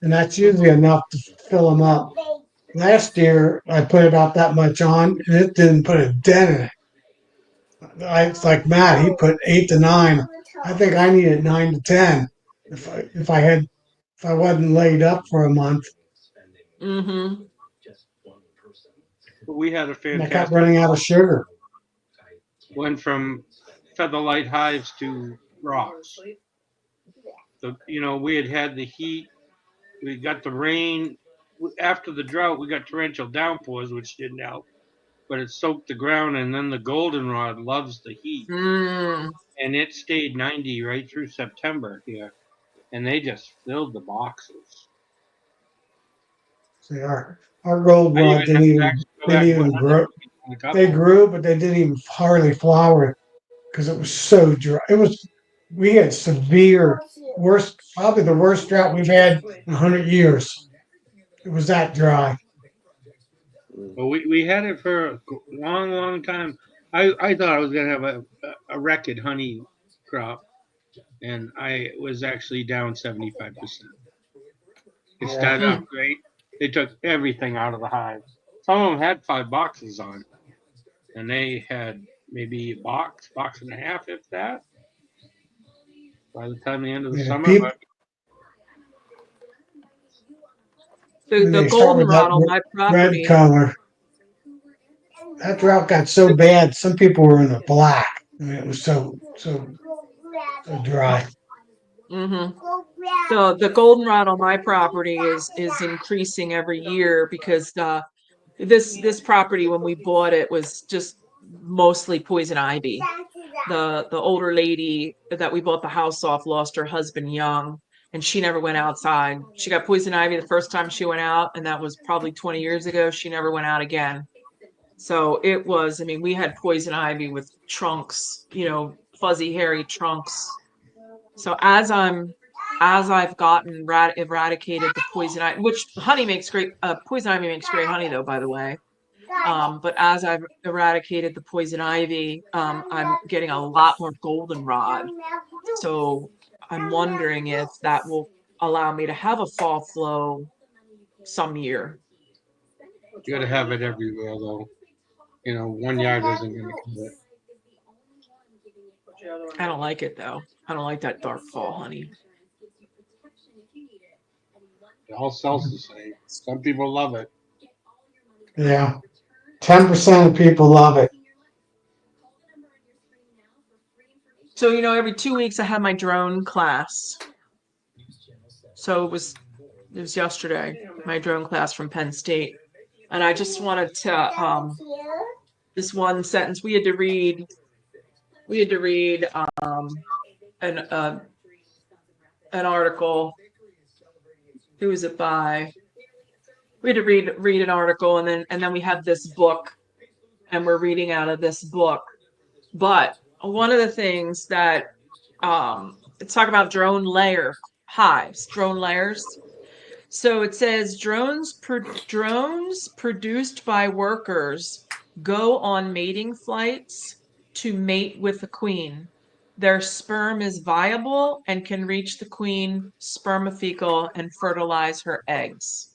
and that's usually Mhm. enough to fill them up. Last year I put about that much on, and it didn't put a dent in it. It's like Matt; he put 8 to 9. I think I needed 9 to 10 if I wasn't laid up for a month, Mhm. But we had a and I kept fantastic running out of sugar. went from featherlight hives to rocks. So, we had the heat, we got the rain. After the drought, we got torrential downpours, which didn't help, but it soaked the ground. And then the goldenrod loves the heat, Mm. and it stayed 90 right through September here, and they just filled the boxes. See, our goldenrod I even had to actually go didn't back and put even grow. A couple. they grew, but they didn't even hardly flower because it was so dry. We had severe, probably the worst drought we've had in 100 years. It was that dry. Well, we had it for a long, long time. I thought I was gonna have a record honey crop, and I was actually down 75%. It Yeah. started off great. They took everything out of the hive. Some of them had 5 boxes on, and they had maybe a box and a half, if that. By the time the end of the Yeah. summer, People, but The when the they start with that goldenrod on my red property. color, that drought got so bad, some people were in the black. I mean, it was so dry. hmm the goldenrod on my property is increasing every year because this property when we bought it was just mostly poison ivy. The older lady that we bought the house off lost her husband young, and she never went outside. She got poison ivy the first time she went out, and that was probably 20 years ago. She never went out again. So it was, I mean, we had poison ivy with trunks, fuzzy hairy trunks. So as I've gotten eradicated the poison ivy, which honey makes great, poison ivy makes great honey though, by the way. But as I've eradicated the poison ivy, I'm getting a lot more goldenrod. So I'm wondering if that will allow me to have a fall flow some year. you got to have it everywhere, though. 1 yard isn't going to cut it. I don't like it though. I don't like that dark fall honey. It all sells the same. Some people love it. Yeah. 10% of people love it. So, every 2 weeks I have my drone class. So it was yesterday, my drone class from Penn State. And I just wanted to this one sentence we had to read an an article. Who was it by? We had to read an article, and then we have this book, and we're reading out of this book. But one of the things that let's talk about drone layers. So it says drones produced by workers go on mating flights to mate with the queen. Their sperm is viable and can reach the queen spermathecal and fertilize her eggs.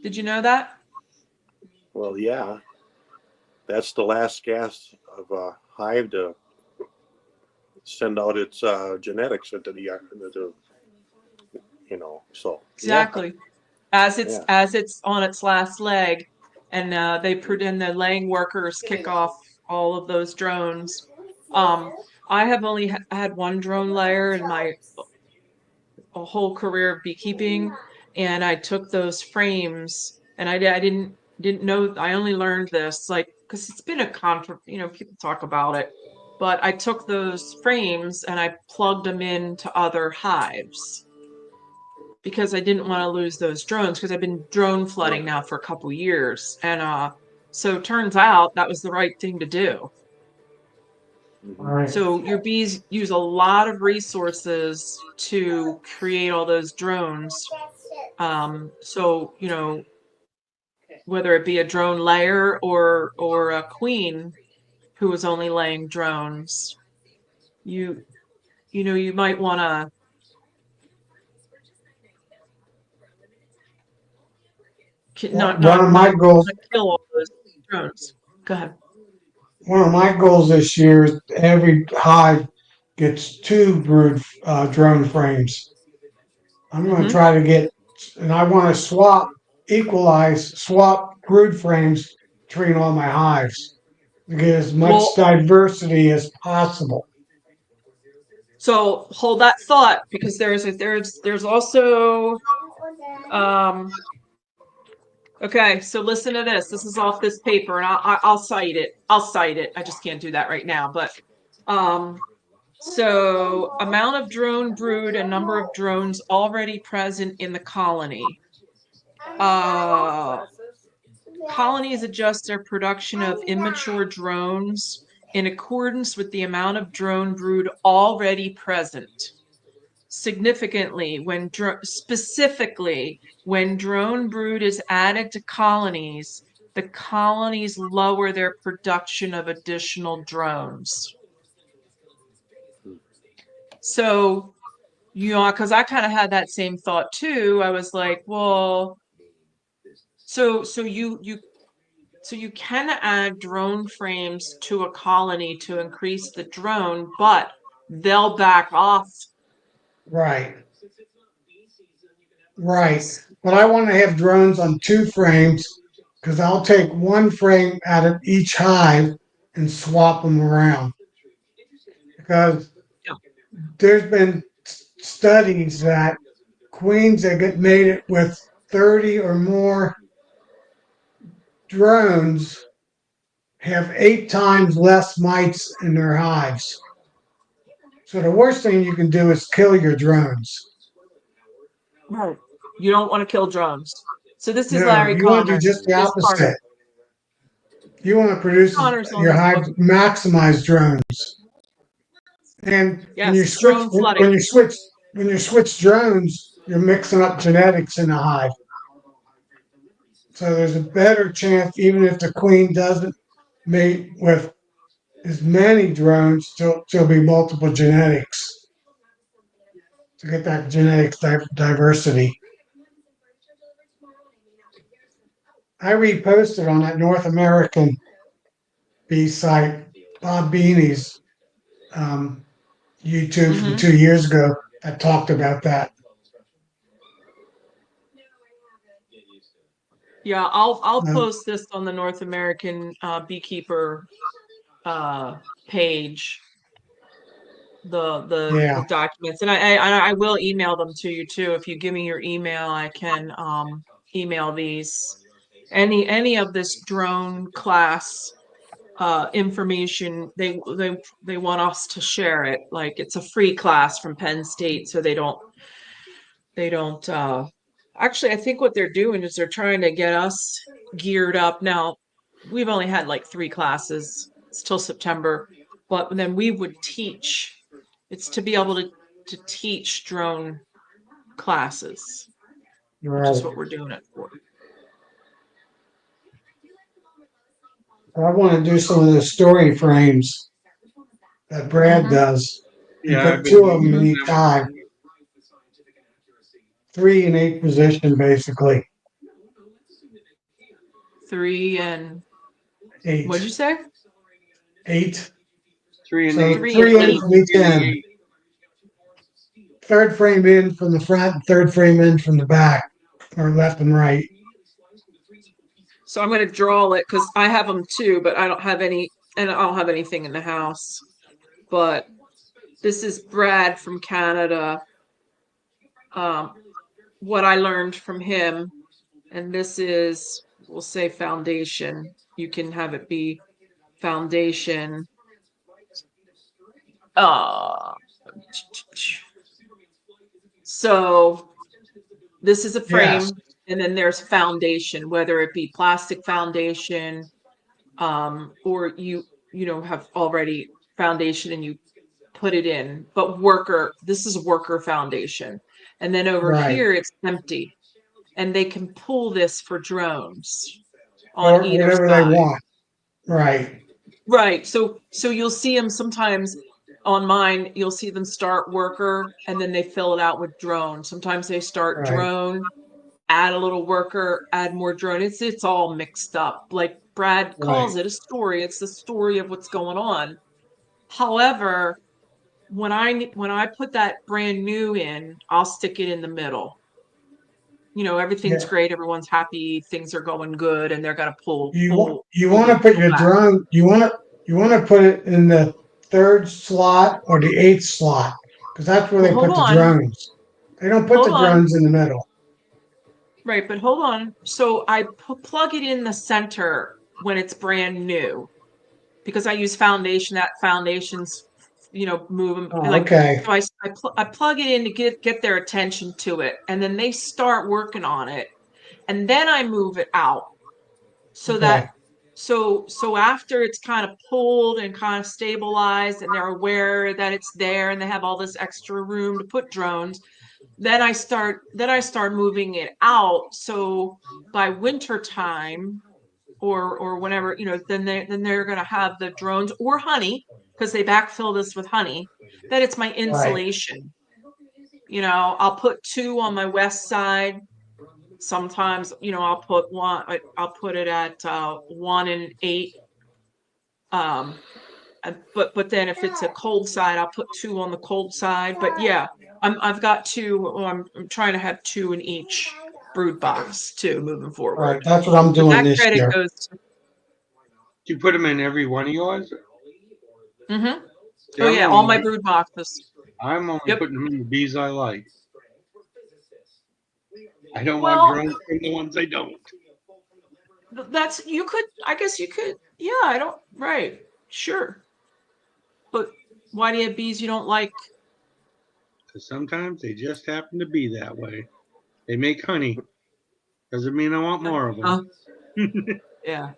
Did you know that? Well, yeah, that's the last gas of a hive to send out its genetics into so Exactly. As it's yeah. as it's on its last leg, and the laying workers kick off all of those drones. I have only had one drone layer in my whole career of beekeeping, and I took those frames, and I didn't know. I only learned this like because it's been a people talk about it, but I took those frames and I plugged them into other hives because I didn't want to lose those drones because I've been drone flooding now for a couple years. And so it turns out that was the right thing to do. All right. So your bees use a lot of resources to create all those drones. So, whether it be a drone layer or a queen who is only laying drones, you you might want to not One not of not my goals, kill all those drones. Go ahead. one of my goals this year is every hive gets two brood drone frames. I'm going to Mm-hmm. try to get, and I want to swap brood frames between all my hives to get as much Well, diversity as possible. so hold that thought because there's also um okay, so listen to this. This is off this paper, and I'll cite it. I'll cite it. I just can't do that right now. But um, so amount of drone brood and number of drones already present in the colony. Uh, colonies adjust their production of immature drones in accordance with the amount of drone brood already present. Significantly, specifically, when drone brood is added to colonies, the colonies lower their production of additional drones. So, because I kind of had that same thought too. I was like, well, so you can add drone frames to a colony to increase the drone, but they'll back off. Right. Right. But I want to have drones on 2 frames because I'll take 1 frame out of each hive and swap them around. Because Yeah. there's been studies that queens that get mated with 30 or more drones have 8 times less mites in their hives. So the worst thing you can do is kill your drones. Right. You don't want to kill drones. So this is No, Larry you want to do Connor. just the This Connor. opposite. You want to produce Connor's on your his hive book. maximize drones. And when you Yes, switch drone when flooding. you switch drones, you're mixing up genetics in the hive. So there's a better chance, even if the queen doesn't mate with as many drones, there'll be multiple genetics to get that genetics diversity. I reposted on that North American bee site, Bob Beanie's YouTube from Mm-hmm. 2 years ago that talked about that. Yeah, I'll Um, post this on the North American Beekeeper page. The yeah, documents, and I will email them to you too. If you give me your email, I can email these. Any of this drone class information, they want us to share it. Like it's a free class from Penn State, so they don't actually, I think what they're doing is they're trying to get us geared up. Now, we've only had like 3 classes. It's till September, but then we would teach. It's to be able to teach drone classes, which is right. what we're doing it for. I want to do some of the story frames that Brad Mm-hmm. does and Yeah, I've put been 2 of them in using each them. hive, 3 in 8 position, basically. 3 and what'd you 8, say? 8. 3 and 8. So 3 and 3 in 8. from each 3 and end. 8. Third frame in from the front, third frame in from the back, or left and right. So I'm going to draw it because I have them too, but I don't have any, and I don't have anything in the house. But this is Brad from Canada. What I learned from him, and this is, we'll say foundation. You can have it be foundation. Uh, so this is a Yes, frame, and then there's foundation, whether it be plastic foundation, or you have already foundation and you put it in. But this is worker foundation, and then over right. here it's empty, and they can pull this for drones on Or either whatever they side. want. Right, Right. So you'll see them sometimes on mine, you'll see them start worker and then they fill it out with drone. Sometimes they start right, drone, add a little worker, add more drone. It's all mixed up. Like Brad calls right. it a story. It's the story of what's going on. However, when I put that brand new in, I'll stick it in the middle. Everything's Yeah. great, everyone's happy, things are going good, and they're gonna pull You want pull you pull want the to put pull your back. drone. You want to put it in the third slot or the eighth slot because that's where Well, they hold put the on, drones. They don't put hold the on. drones in the middle. Right, but hold on. So I plug it in the center when it's brand new because I use foundation. That foundation's, move 'em, Oh, like, okay. so I plug it in to get their attention to it, and then they start working on it, and then I move it out so Okay. that so after it's kind of pulled and kind of stabilized and they're aware that it's there and they have all this extra room to put drones, then I start moving it out. So by winter time or whenever, then they're going to have the drones or honey because they backfill this with honey. Then it's my Right. insulation. I'll put two on my west side. Sometimes, I'll put one, I'll put it at 1 and 8. Um, but then if it's a cold side, I'll put two on the cold side. But yeah, I've got two. Well, I'm trying to have two in each brood box too, moving Right. forward. That's what I'm But doing that this credit year. goes to. Do you put them in every one of yours? Hmm. See, Oh yeah, all my brood boxes. I'm only Yep. putting them in the bees I like. I don't want Well, drones from the ones I don't. that's you could. I guess you could. Yeah, I don't. Right. Sure. But why do you have bees you don't like? Because sometimes they just happen to be that way. They make honey. Doesn't mean I want more of them. Uh, yeah.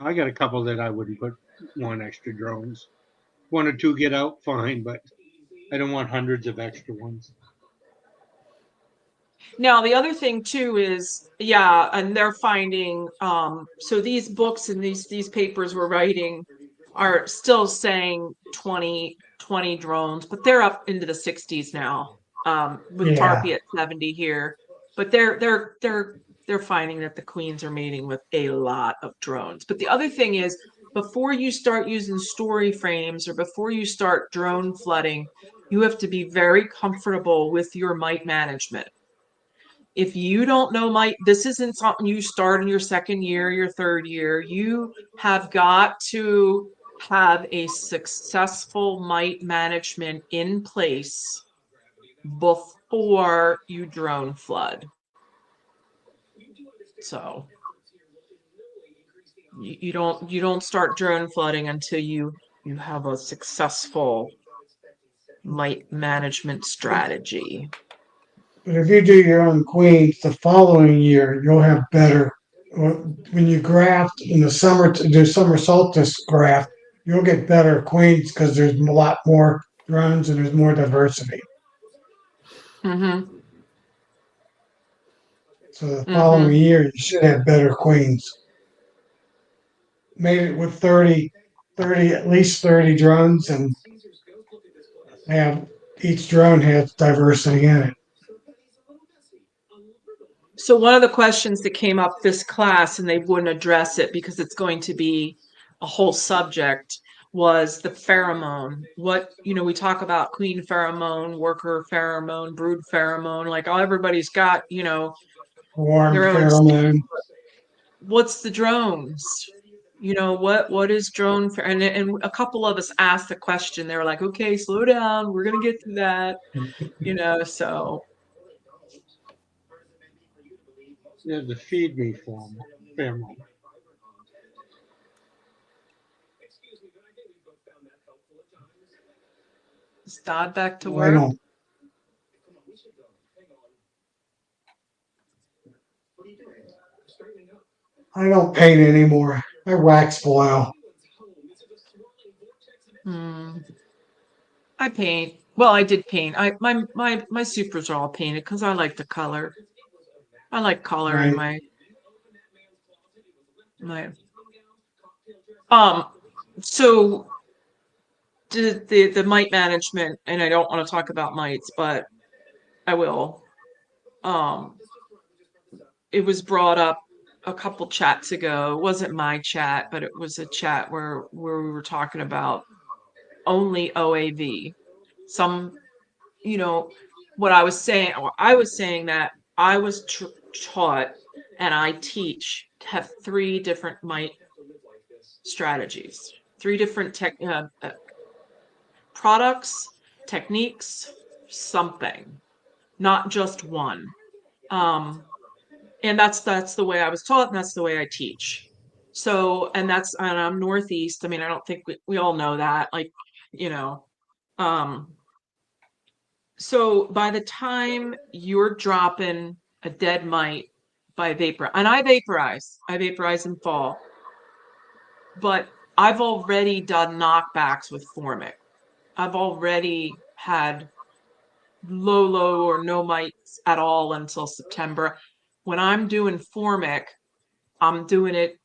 I got a couple that I wouldn't put one extra drones. One or two get out fine, but I don't want hundreds of extra ones. Now, the other thing too is, yeah, and they're finding, so these books and these papers we're writing are still saying 20 drones, but they're up into the 60s now. With Yeah. Tarpey at 70 here, but they're finding that the queens are mating with a lot of drones. But the other thing is, before you start using story frames or before you start drone flooding, you have to be very comfortable with your mite management. If you don't know mite, this isn't something you start in your second year, your third year. You have got to have a successful mite management in place before you drone flood. So you don't start drone flooding until you have a successful mite management strategy. But if you do your own queens, the following year you'll have better. When you graft in the summer to do summer solstice graft, you'll get better queens because there's a lot more drones and there's more diversity. Mm-hmm. So the following Mm-hmm. year you should have better queens. Made it with 30, at least 30 drones, and have each drone has diversity in it. So one of the questions that came up this class, and they wouldn't address it because it's going to be a whole subject, was the pheromone. We talk about queen pheromone, worker pheromone, brood pheromone, like everybody's got, Warm their own. pheromone. What's the drones? What is drone and a couple of us asked the question. They were like, okay, slow down. We're gonna get to that, so They have the feed me form pheromone. is Dodd back to I work? don't. I don't paint anymore. I wax foil. Hmm. I paint. Well, I did paint. My supers are all painted because I like the color. I like color in Right. my so the mite management, and I don't want to talk about mites, but I will. Um, it was brought up a couple chats ago. It wasn't my chat, but it was a chat where we were talking about only OAV. Some, you know, what I was saying that I was taught and I teach to have three different mite strategies, three different products, techniques, something, not just one. Um, and that's the way I was taught, and that's the way I teach. So, and I'm Northeast. I mean, I don't think we all know that, like, you know. Um, so by the time you're dropping a dead mite by vapor. And I vaporize. I vaporize in fall. But I've already done knockbacks with Formic. I've already had low or no mites at all until September. When I'm doing Formic, I'm doing it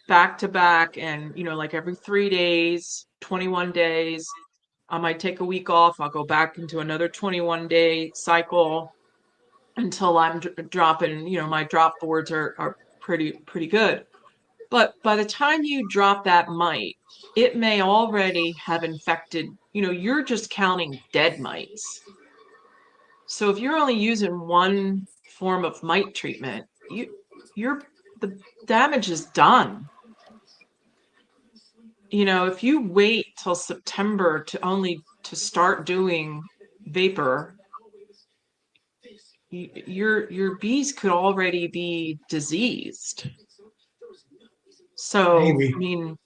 back to back and, like every 3 days, 21 days. I might take a week off. I'll go back into another 21-day cycle until I'm dropping, my drop boards are pretty good. But by the time you drop that mite, it may already have infected, you're just counting dead mites. So if you're only using one form of mite treatment, the damage is done. If you wait till September to start doing vapor, your bees could already be diseased. So, Maybe. I mean,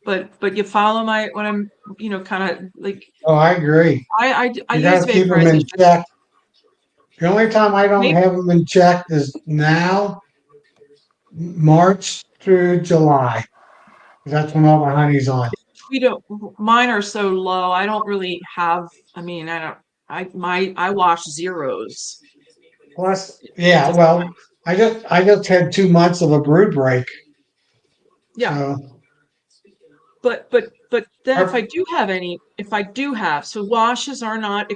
but you follow what I'm, kind of like. Oh, I agree. I You use got to keep them vaporization. in check. The only time I don't Maybe have them in check is now, March through July. That's when all the honey's on. we don't. Mine are so low. I don't really have. I mean, I don't. I wash zeros Plus, at yeah, this well, point. I just had 2 months of a brood break. Yeah, So, but then our, if I do have, so washes are not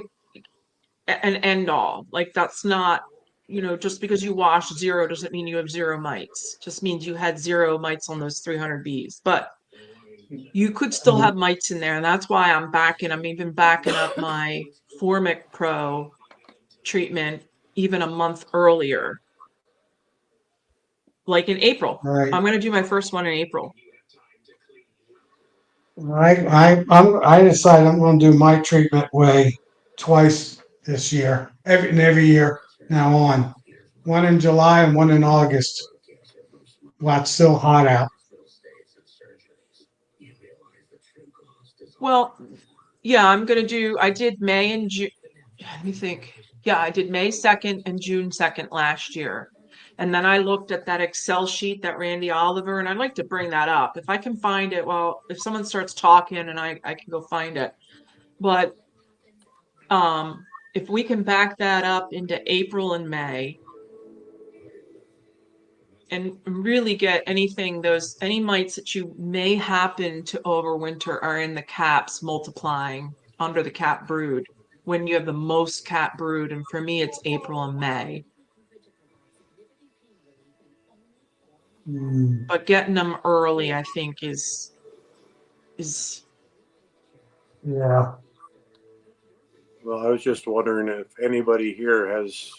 an end all. Like that's not, just because you wash zero doesn't mean you have zero mites. Just means you had zero mites on those 300 bees. But you could still have mites in there, and that's why I'm even backing up my Formic Pro treatment even a month earlier, like in April. right. I'm going to do my first one in April. I decided I'm going to do my treatment way twice this year, every year now on. One in July and one in August while it's still hot out. Well, yeah, I did May and June. Let me think. Yeah, I did May 2nd and June 2nd last year. And then I looked at that Excel sheet that Randy Oliver, and I'd like to bring that up. If I can find it, well, if someone starts talking and I can go find it. But if we can back that up into April and May and really get any mites that you may happen to overwinter are in the caps multiplying under the cap brood when you have the most cap brood. And for me, it's April and May. Mm, But getting them early, I think, is yeah. Well, I was just wondering if anybody here has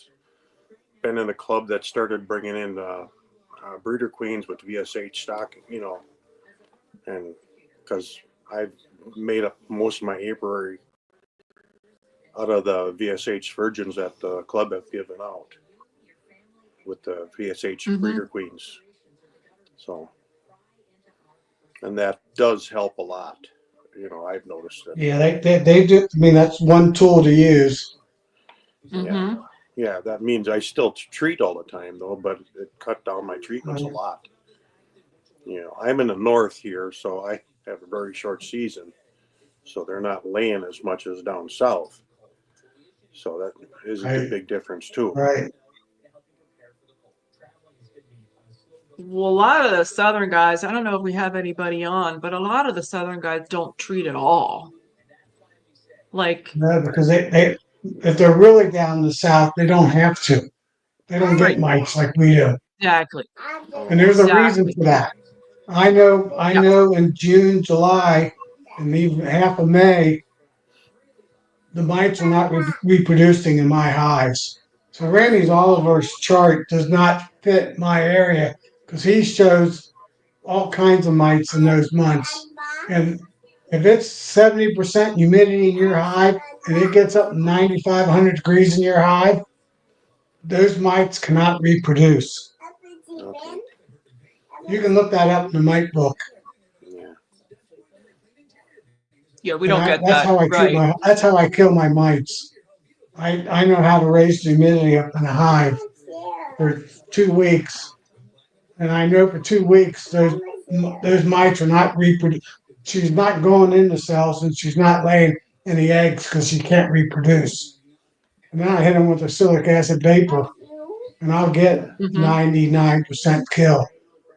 been in a club that started bringing in breeder queens with VSH stock, and because I've made up most of my apiary out of the VSH virgins that the club have given out with the VSH breeder queens. So, and that does help a lot. I've noticed it. Yeah, they do. I mean, that's one tool to use. Yeah. Yeah, that means I still treat all the time though, but it cut down my treatments a lot. I'm in the north here, so I have a very short season. So they're not laying as much as down south. So that is a Right, big difference too. right. Well, a lot of the southern guys, I don't know if we have anybody on, but a lot of the southern guys don't treat at all. Like, No, because if they're really down in the south, they don't have to. They don't get right, mites like we do. exactly, And there's a reason exactly. for that. I Yeah. know in June, July, and even half of May, the mites are not reproducing in my hives. So Randy's Oliver's chart does not fit my area because he shows all kinds of mites in those months. And if it's 70% humidity in your hive and it gets up 95, 100 degrees in your hive, those mites cannot reproduce. Okay. You can look that up in the mite book. Yeah. Yeah, we And don't get that's that. how I keep Right. that's how I kill my mites. I know how to raise the humidity up in a hive. for 2 weeks, and I know for 2 weeks those mites are not reproducing. She's not going into cells and she's not laying any eggs because she can't reproduce. And then I hit them with a silic acid vapor, and I'll get Mm-hmm. 99% kill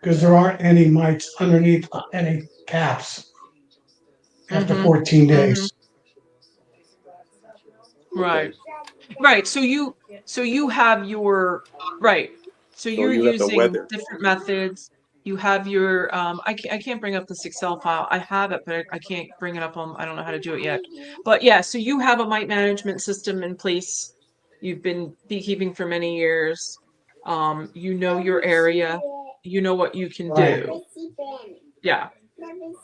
because there aren't any mites underneath any caps after Mm-hmm. 14 Mm-hmm. days. Right. Right. So you have your right. So So you're you have the using weather. different methods. You have your I can't bring up this Excel file. I have it, but I can't bring it up on I don't know how to do it yet. But yeah, so you have a mite management system in place. You've been beekeeping for many years. You know your area. You know what you can Right. do. Yeah.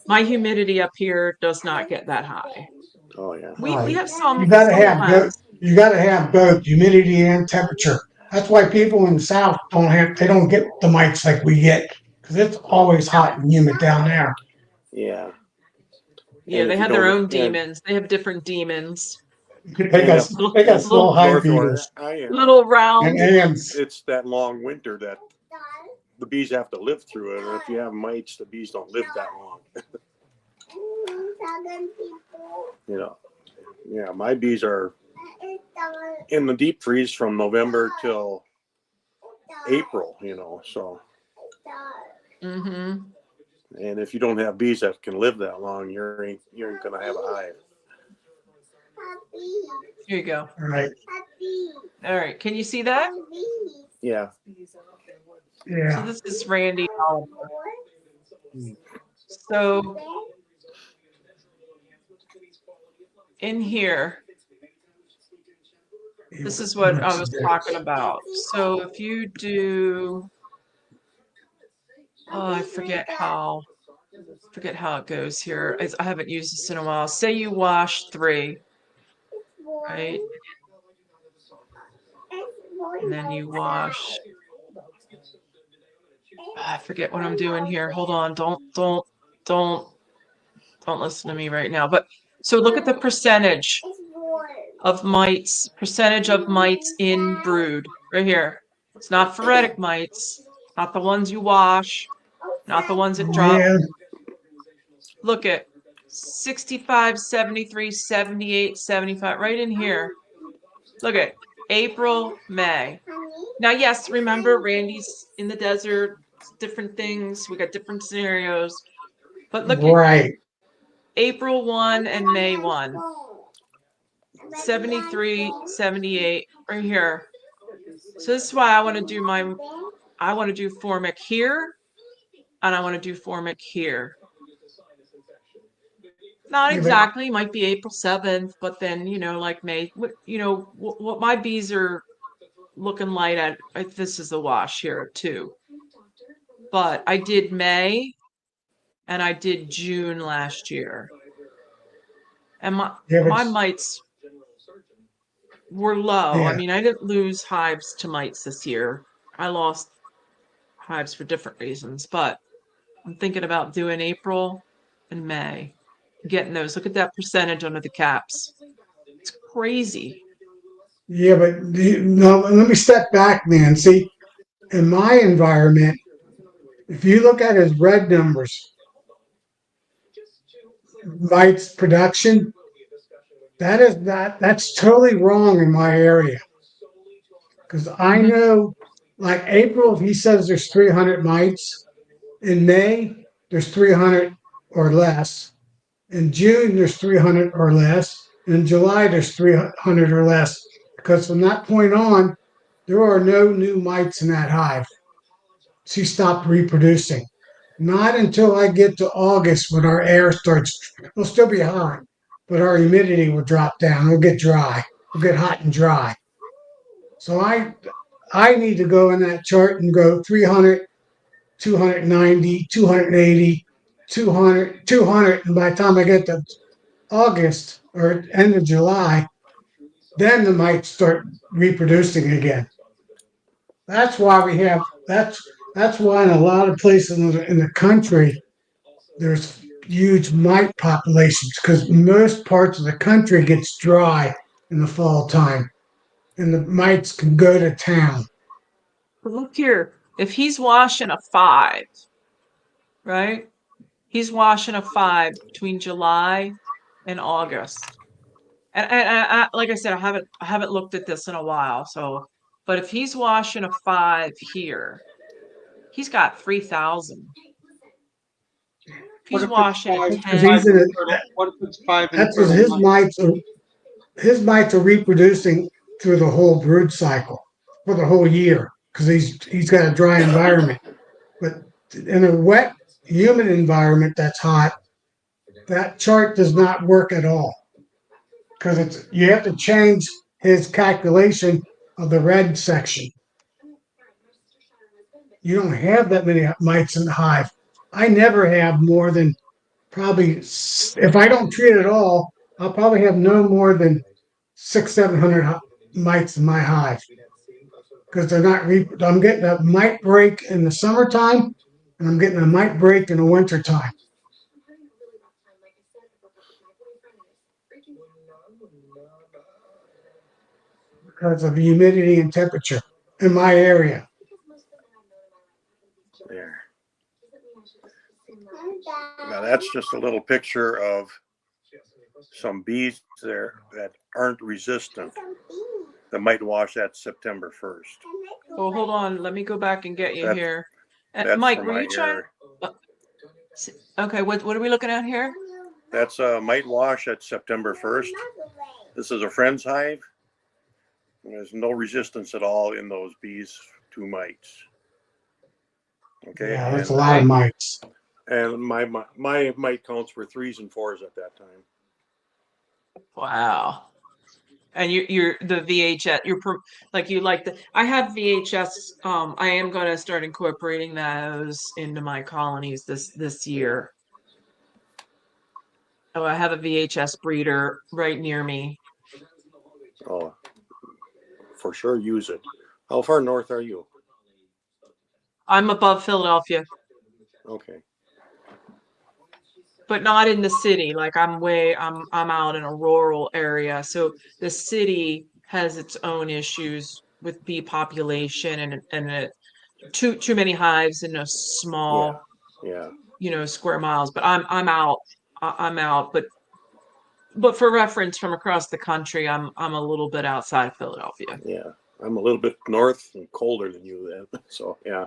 My humidity up here does not get that high. Oh yeah. We Right. have some You got to have both. sometimes. You got to have both humidity and temperature. That's why people in the south they don't get the mites like we get because it's always hot and humid down there. Yeah. Yeah, And they if you have their don't, own and demons. They have different demons. They and got up Little they got small little hive north where beetles I am, little and round. ants. it's that long winter that the bees have to live through it. And if you have mites, the bees don't live that long. You know. Yeah, my bees are in the deep freeze from November till April. So Mm-hmm. and if you don't have bees that can live that long, you ain't gonna have a hive. Here you go. Right. All right. Can you see that? Yeah. So Yeah. this is Randy Oliver. So in here, this is what I was talking about. So if you do, oh, I forget how it goes here. I haven't used this in a while. Say you wash 3, right? And then you wash. I forget what I'm doing here. Hold on. Don't listen to me right now. But so look at the percentage of mites in brood right here. It's not phoretic mites, not the ones you wash, not the ones that drop. Yeah. Look at 65, 73, 78, 75, right in here. Look at April, May. Now, yes, remember Randy's in the desert, different things. We got different scenarios. But look at Right. April 1 and May 1. 73, 78, right here. So this is why I want to do formic here, and I want to do formic here. Not Yeah, but exactly, might be April 7th, but then, like May, what my bees are looking light at, this is the wash here too. But I did May and I did June last year. And yeah, but my mites were low. I yeah. mean, I didn't lose hives to mites this year. I lost hives for different reasons, but I'm thinking about doing April and May, getting those. Look at that percentage under the caps. It's crazy. Yeah, but no, let me step back, man. See, in my environment, if you look at his red numbers, Mike's production, that's totally wrong in my area. Because I Mm-hmm. know, like April, he says there's 300 mites. In May, there's 300 or less. In June, there's 300 or less. And in July, there's 300 or less. Because from that point on, there are no new mites in that hive. She stopped reproducing. Not until I get to August when our air starts, it'll still be hot, but our humidity will drop down. It'll get dry. It'll get hot and dry. So I need to go in that chart and go 300, 290, 280, 200, 200. And by the time I get to August or end of July, then the mites start reproducing again. That's why we have that's why in a lot of places in the country there's huge mite populations because most parts of the country gets dry in the fall time and the mites can go to town. But look here, if he's washing a 5, right? He's washing a 5 between July and August. And like I said, I haven't looked at this in a while. So, but if he's washing a 5 here, he's got 3,000. If What he's if it's washing a five, Because 10, five he's in it. infertile? What if it's five That's because infertile mites? his mites are reproducing through the whole brood cycle for the whole year because he's got a dry environment. But in a wet, humid environment that's hot, that chart does not work at all because you have to change his calculation of the red section. You don't have that many mites in the hive. I never have more than probably, if I don't treat it at all, I'll probably have no more than 700 mites in my hive because they're not. I'm getting a mite break in the summertime, and I'm getting a mite break in the wintertime because of the humidity and temperature in my area. There. Now that's just a little picture of some bees there that aren't resistant that might wash that September 1st. oh, hold on. Let me go back and get you That's here. that's Mike, for were my you trying? area. Okay, what are we looking at here? That's might wash at September 1st. This is a friend's hive. There's no resistance at all in those bees to mites. Okay, Yeah, that's a and lot of mites. and my mite counts were 3s and 4s at that time. Wow. And you're the VHS. Like you like the. I have VHS. I am going to start incorporating those into my colonies this year. Oh, I have a VHS breeder right near me. Oh, for sure, use it. How far north are you? I'm above Philadelphia, Okay. but not in the city. Like I'm out in a rural area. So the city has its own issues with bee population and too many hives in a Yeah. small, Yeah. square miles. But I'm out. I'm out. But for reference from across the country, I'm a little bit outside of Philadelphia. Yeah. I'm a little bit north and colder than you then. So yeah.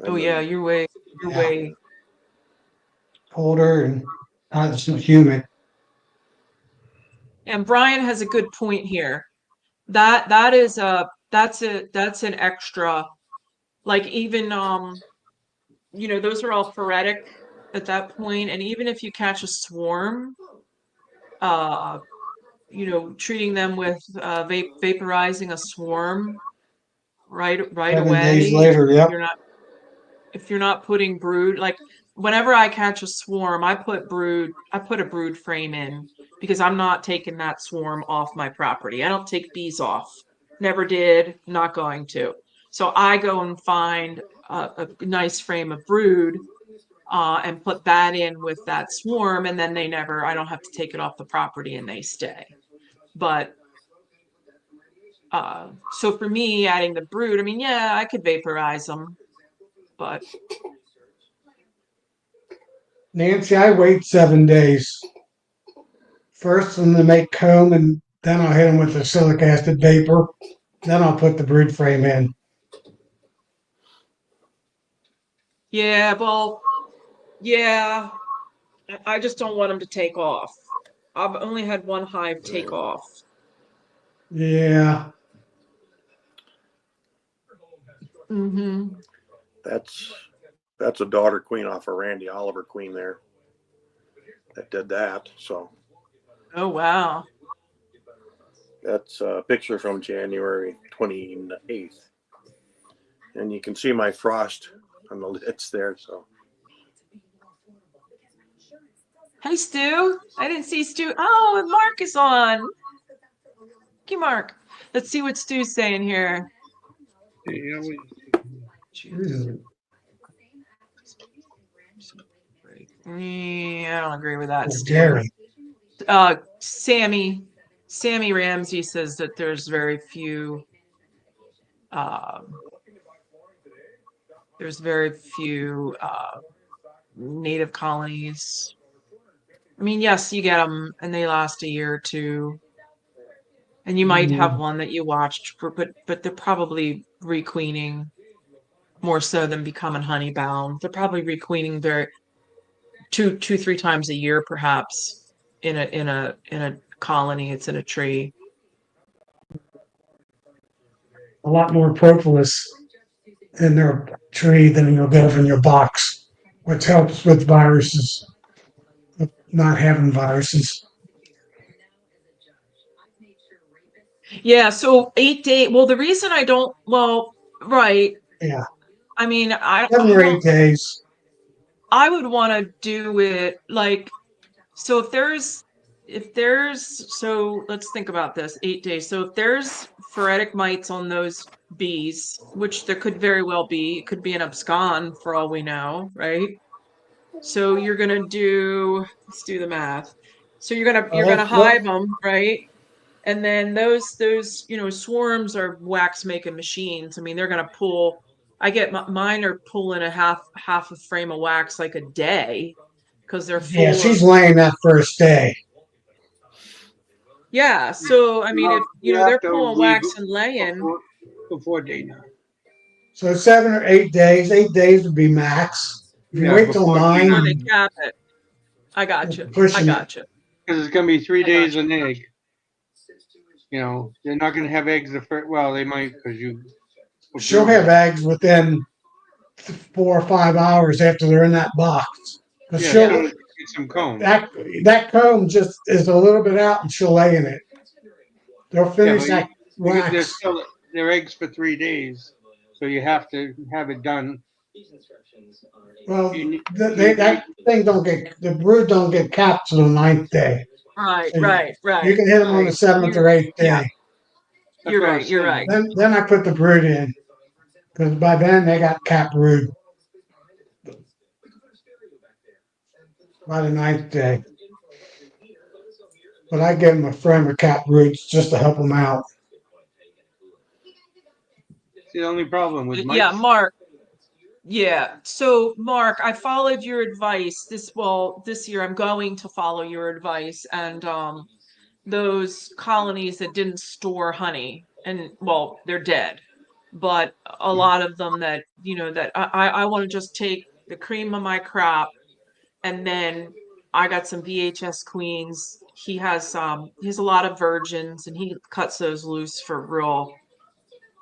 Oh I'm yeah, in, you're Yeah, way. colder and not so humid. And Brian has a good point here. That's an extra, like even those are all phoretic at that point, and even if you catch a swarm, uh treating them with vaporizing a swarm right 7 days away, later, yep. if you're not putting brood, like whenever I catch a swarm, I put a brood frame in because I'm not taking that swarm off my property. I don't take bees off. Never did, not going to. So I go and find a nice frame of brood and put that in with that swarm, and then I don't have to take it off the property and they stay. But so for me, adding the brood, I mean, yeah, I could vaporize them, but Nancy, I wait 7 days. First, I'm gonna make comb, and then I'll hit them with the silic acid vapor. Then I'll put the brood frame in. yeah, well, yeah, I just don't want them to take off. I've only had one hive take off. Yeah, Mm-hmm. that's a daughter queen off of Randy Oliver queen there that did that. So Oh, wow. that's a picture from January 28th. And you can see my frost on the lids there. So Hey, Stu. I didn't see Stu. Oh, and Mark is on. Thank you, Mark. Let's see what Stu's saying here. Yeah, I don't agree with that, oh, Stu. Gary. Sammy Ramsey says that there's very few There's very few native colonies. I mean, yes, you get them and they last a year or two. And you might have one that you watched, but they're probably requeening more so than becoming honey bound. They're probably requeening very two, 3 times a year, perhaps in a colony. It's in a tree. A lot more propolis in their tree than you'll get in your box, which helps with viruses, with not having viruses. Yeah, so 8 day. Well, the reason I don't, well, right. Yeah, I mean, seven or 8 days. I would want to do it like, so so let's think about this, 8 days. So if there's phoretic mites on those bees, which there could very well be, it could be an abscon for all we know, right? So you're gonna do, let's do the math. So you're gonna Well, hive them, right? And then those swarms are wax making machines. I mean, they're gonna pull. I get mine are pulling a half a frame of wax like a day because they're yeah, full of. she's laying that first day. Yeah, so I mean, if You have they're to pulling leave wax and laying, before day 9. So 7 or 8 days. 8 days would be max. If you Yeah, wait till before day before 9. they 9, cap it. I got you're you. I pushing it. got you. Because it's going to be 3 I got days you. an egg. They're not going to have eggs the first. Well, they might because you. She'll have eggs within 4 or 5 hours after they're in that box. Because Yeah, as soon she'll as you get some comb. that comb just is a little bit out and she'll lay in it. They'll Yeah, finish but that they're wax. still they're eggs for 3 days, so you have to have it done. Well, You, that thing don't get the brood don't get capped till the ninth day. Right, So right, you right, can hit them on the right. seventh or eighth Yeah, day. that's you're what I right. was You're saying. right. Then I put the brood in because by then they got capped brood by the ninth day. But I give them a frame of capped broods just to help them out. It's the only problem with Yeah, mites. Mark. Yeah. So, Mark, I followed your advice. This year I'm going to follow your advice, and those colonies that didn't store honey, and well, they're dead. But a lot of them that, that I want to just take the cream of my crop, and then I got some VHS queens. He has a lot of virgins, and he cuts those loose for real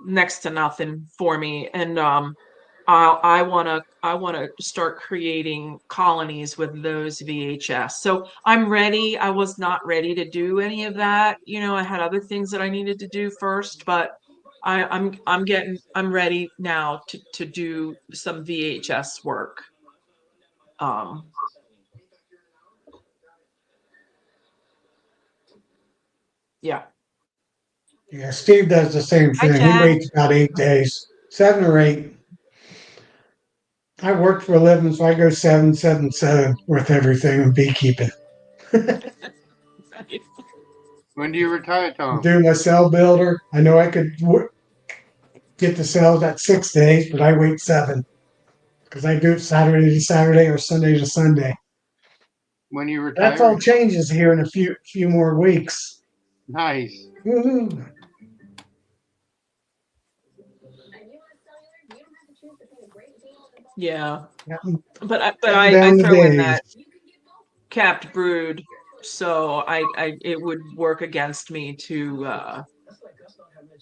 next to nothing for me. And I want to start creating colonies with those VHS. So I'm ready. I was not ready to do any of that. I had other things that I needed to do first, but I'm ready now to do some VHS work. Um, yeah. Yeah, Steve does the same Hi, thing. He Chad. waits about 8 days, 7 or 8. I work for a living, so I go 7, 7, 7 with everything in beekeeping. When do you retire, Tom? Do my cell builder. I know I could get the cells at 6 days, but I wait 7 because I do it Saturday to Saturday or Sunday to Sunday. When are you That's all retiring? changes here in a few more weeks. Nice. Woo-hoo. Yeah. Counting But I down the throw in days. that capped brood, so I it would work against me to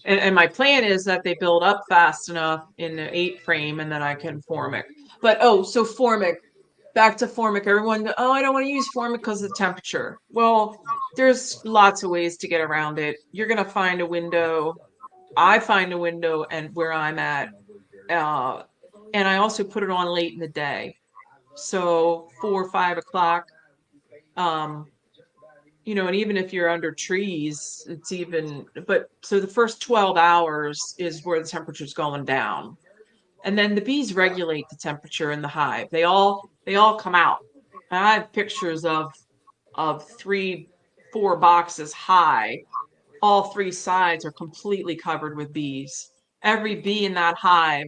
and my plan is that they build up fast enough in the 8 frame and then I can formic. But so formic, back to formic. Everyone I don't want to use formic because of the temperature. Well, there's lots of ways to get around it. You're gonna find a window. I find a window and where I'm at. Uh and I also put it on late in the day. So 4 or 5 o'clock. Um, and even if you're under trees, it's even, but so the first 12 hours is where the temperature's going down. And then the bees regulate the temperature in the hive. They all come out. And I have pictures of 3, 4 boxes high. All 3 sides are completely covered with bees. Every bee in that hive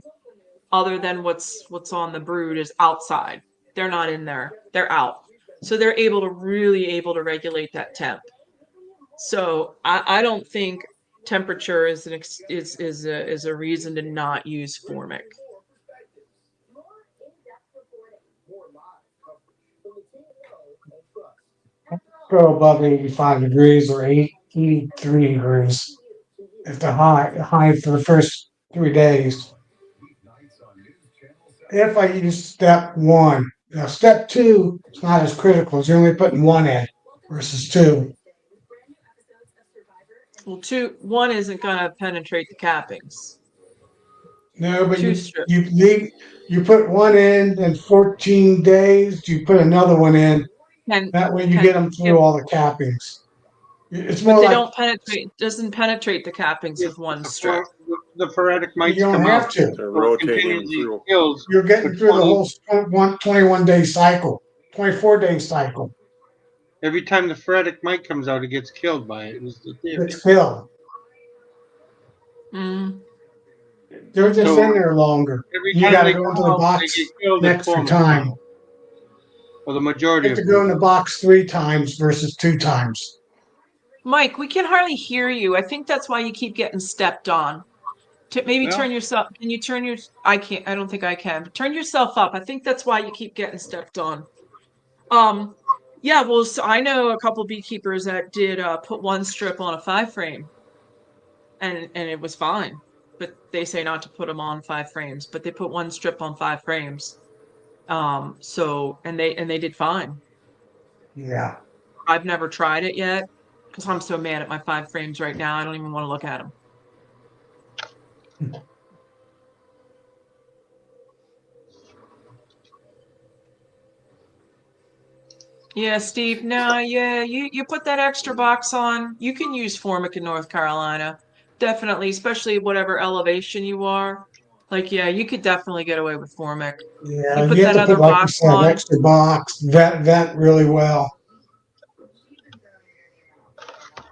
other than what's on the brood is outside. They're not in there. They're out. So they're really able to regulate that temp. So I don't think temperature is a reason to not use formic. Go above 85 degrees or 83 degrees. If the high for the first 3 days. If I use step one, now step two is not as critical. You're only putting one in versus two. Well, one isn't going to penetrate the cappings. No, but Two strip. you put one in 14 days. You put another one in. That way you get them through all the cappings. It's But more they like don't penetrate. Doesn't penetrate the cappings with one strip. The phoretic you mites don't come have out. to. They're So it rotating continually through. kills You're getting for through the 20 whole 21-day cycle, 24-day cycle. Every time the phoretic mite comes out, it gets killed by it. Is the theory. It's filled. Mm. They're just So in there longer. every You time got to they go come into the out, they box get killed an at extra formic. time. Well, the You majority have to of go in them. the box 3 times versus 2 times. Mike, we can hardly hear you. I think that's why you keep getting stepped on. Maybe Well, turn yourself. Can you turn your? I can't. I don't think I can. But turn yourself up. I think that's why you keep getting stepped on. Yeah. Well, so I know a couple beekeepers that did put one strip on a 5 frame, and it was fine. But they say not to put them on 5 frames. But they put one strip on 5 frames. So and they did fine. Yeah. I've never tried it yet because I'm so mad at my 5 frames right now. I don't even want to look at them. Yeah, Steve. No, yeah, you put that extra box on. You can use formic in North Carolina. Definitely, especially whatever elevation you are. Like, yeah, you could definitely get away with formic. You Yeah, put you have that to put, other like you box said, on. extra box, vent really well.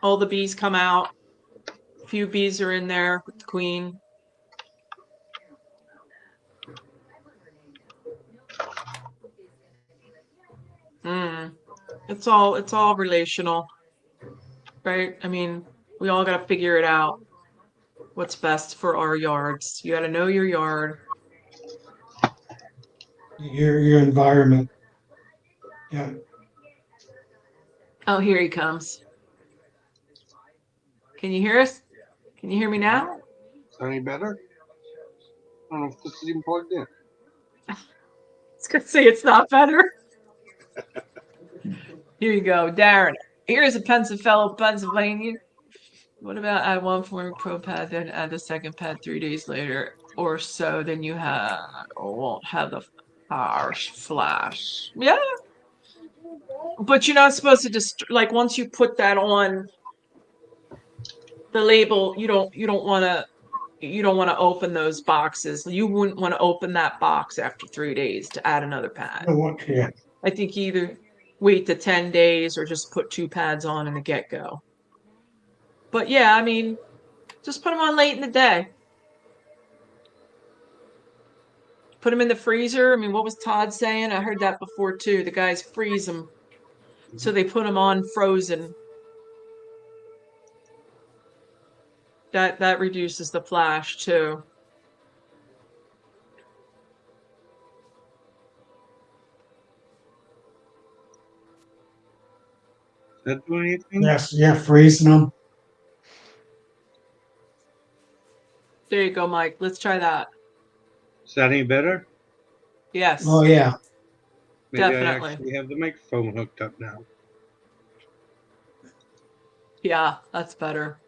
All the bees come out. A few bees are in there with the queen. Mm. It's all relational, right? I mean, we all got to figure it out. What's best for our yards? You got to know your yard. Your environment. Yeah. Oh, here he comes. Can you hear us? Can you hear me now? Is that any better? I don't know if this is even plugged in. I was gonna say it's not better. Here you go, Darren. Here's a fellow Pennsylvania. What about add one form pro pad, then add the second pad 3 days later or so? Then you won't have the harsh flash. Yeah, but you're not supposed to just like once you put that on the label, you don't want to open those boxes. You wouldn't want to open that box after 3 days to add another pad. Yeah. I think either wait the 10 days or just put 2 pads on in the get-go. But yeah, I mean, just put them on late in the day. Put them in the freezer. I mean, what was Todd saying? I heard that before too. The guys freeze them. So they put them on frozen. That reduces the flash too. Is that doing anything? Yes, yeah, freezing them. There you go, Mike. Let's try that. Is that any better? Yes, Oh yeah. Maybe I definitely. actually have the microphone hooked up now. Yeah, that's better.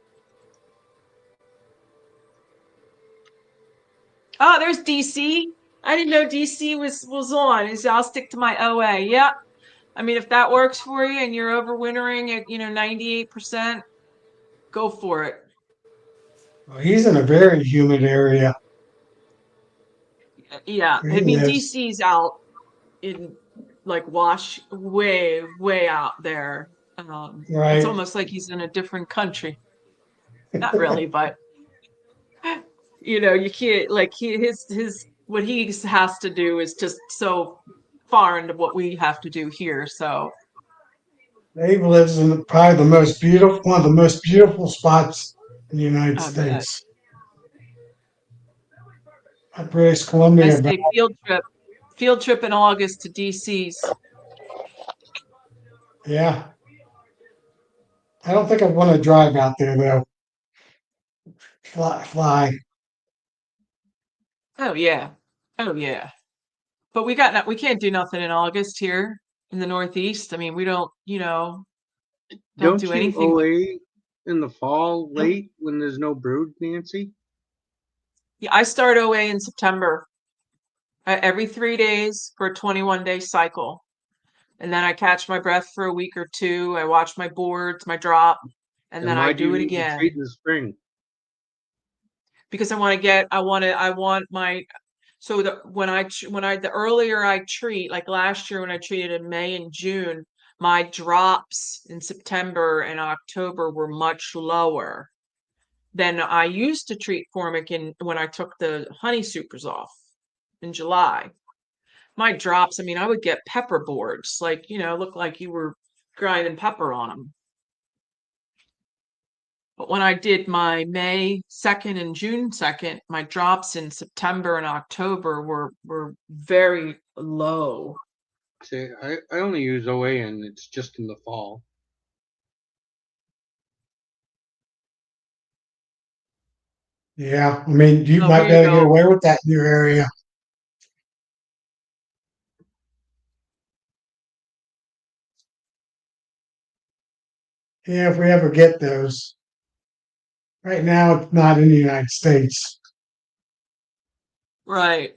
Oh, there's DC. I didn't know DC was on. I'll stick to my OA. Yeah. I mean, if that works for you and you're overwintering at 98%, go for it. Well, he's in a very humid area. Yeah. He I mean, lives. DC's out in like Wash way out there. It's Right. almost like he's in a different country. Not really, but you can't like his what he has to do is just so far into what we have to do here. So Dave lives in probably the most beautiful, one of the most beautiful spots in the United I bet. States. British I Columbia. say field trip in August to DC's. Yeah. I don't think I'd want to drive out there though. Fly. Oh yeah. Oh yeah. But we can't do nothing in August here in the Northeast. I mean, we don't, don't Don't do you anything like OA in the fall nope. late when there's no brood, Nancy? Yeah, I start OA in September. Every 3 days for a 21-day cycle. And then I catch my breath for a week or two. I watch my boards, my drop, and Then then I why do you do it need to again treat in the spring? because I want my, so the earlier I treat, like last year when I treated in May and June, my drops in September and October were much lower than I used to treat formic in when I took the honey supers off in July. My drops, I mean, I would get pepper boards, like, look like you were grinding pepper on them. But when I did my May 2nd and June 2nd, my drops in September and October were very low. Say, I only use OA and it's just in the fall. Yeah. I mean, you Oh, here might be you able to get go. away with that in your area. Yeah, if we ever get those. Right now, it's not in the United States. Right,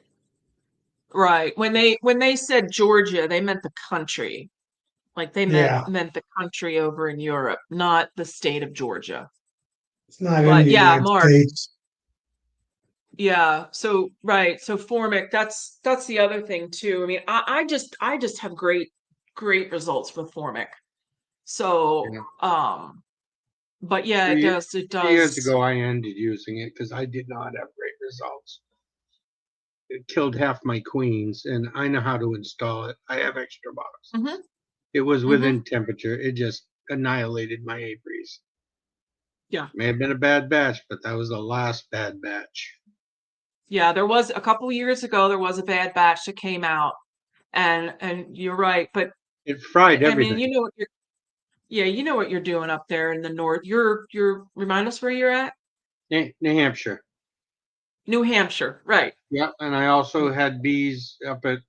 right. When they said Georgia, they meant the country. Like they meant Yeah, meant the country over in Europe, not the state of Georgia. it's not in But the yeah, United Mark. States. Yeah, so right. So formic, that's the other thing too. I mean, I just have great results with formic. So, Yeah. but yeah, it Three, does. It 3 years does. ago, I ended using it because I did not have great results. It killed half my queens, and I know how to install it. I have extra box. Hmm. It was Hmm. within temperature. It just annihilated my apiaries. Yeah. May have been a bad batch, but that was the last bad batch. Yeah, there was a couple years ago, there was a bad batch that came out, and you're right. But It fried I mean, everything. you know what you're doing up there in the north. You're remind us where you're at? New Hampshire. New Hampshire, right. Yeah, and I also had bees up at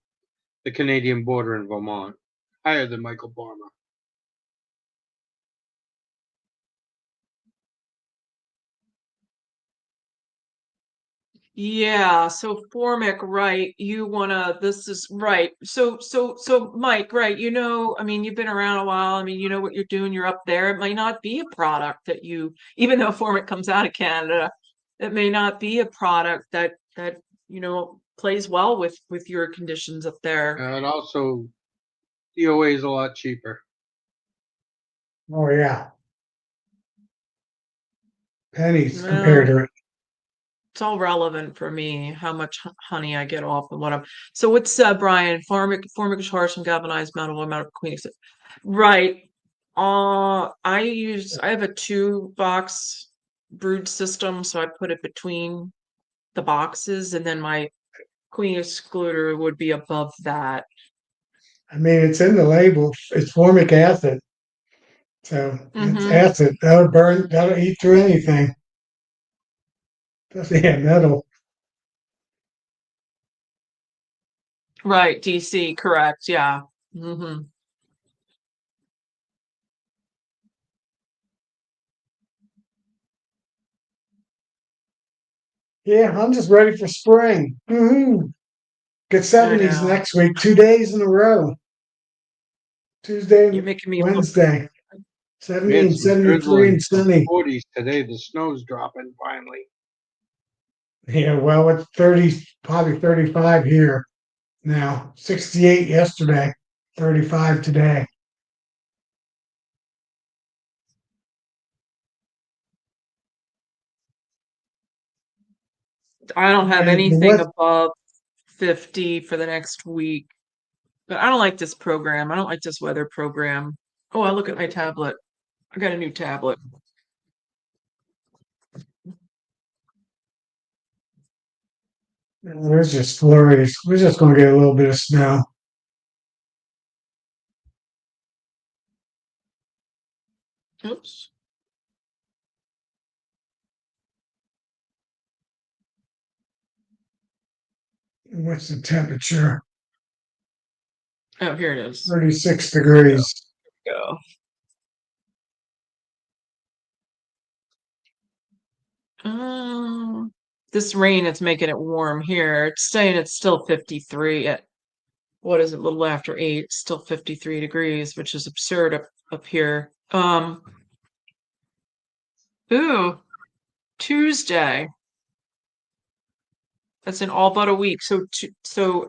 the Canadian border in Vermont, higher than Michael Barmer. Yeah, so Formic, right? This is right. So Mike, right? I mean, you've been around a while. I mean, you know what you're doing. You're up there. It might not be a product that even though Formic comes out of Canada, it may not be a product that plays well with your conditions up there. And also, the OA is a lot cheaper. Oh yeah, pennies compared Well, to it. it's all relevant for me, how much honey I get off and what I'm. So what's Brian? Formic harsh and galvanized metal amount of queen. Right. I have a 2 box brood system, so I put it between the boxes, and then my queen excluder would be above that. I mean, it's in the label. It's formic acid, so it's Mm-hmm. acid. That'll burn. That'll eat through anything. Yeah, metal. Right, DC, correct. Yeah. Mm-hmm. Yeah, I'm just ready for spring. Get I 70s know. next week, 2 days in a row. Tuesday You're and making me look. Wednesday. We 70 had and some 73 drizzling and of sunny. 40s today. The snow's dropping finally. Yeah, well, it's 30, probably 35 here now. 68 yesterday, 35 today. I don't have And anything above 50 for the next week. But I don't like this program. I don't like this weather program. Oh, I look at my tablet. I got a new tablet. There's just flurries. We're just going to get a little bit of snow. Oops. What's the temperature? Oh, here it is. 36 degrees. Go. This rain is making it warm here. It's saying it's still 53 at what is it, a little after 8, it's still 53 degrees, which is absurd up here. Ooh, Tuesday. That's in all but a week. So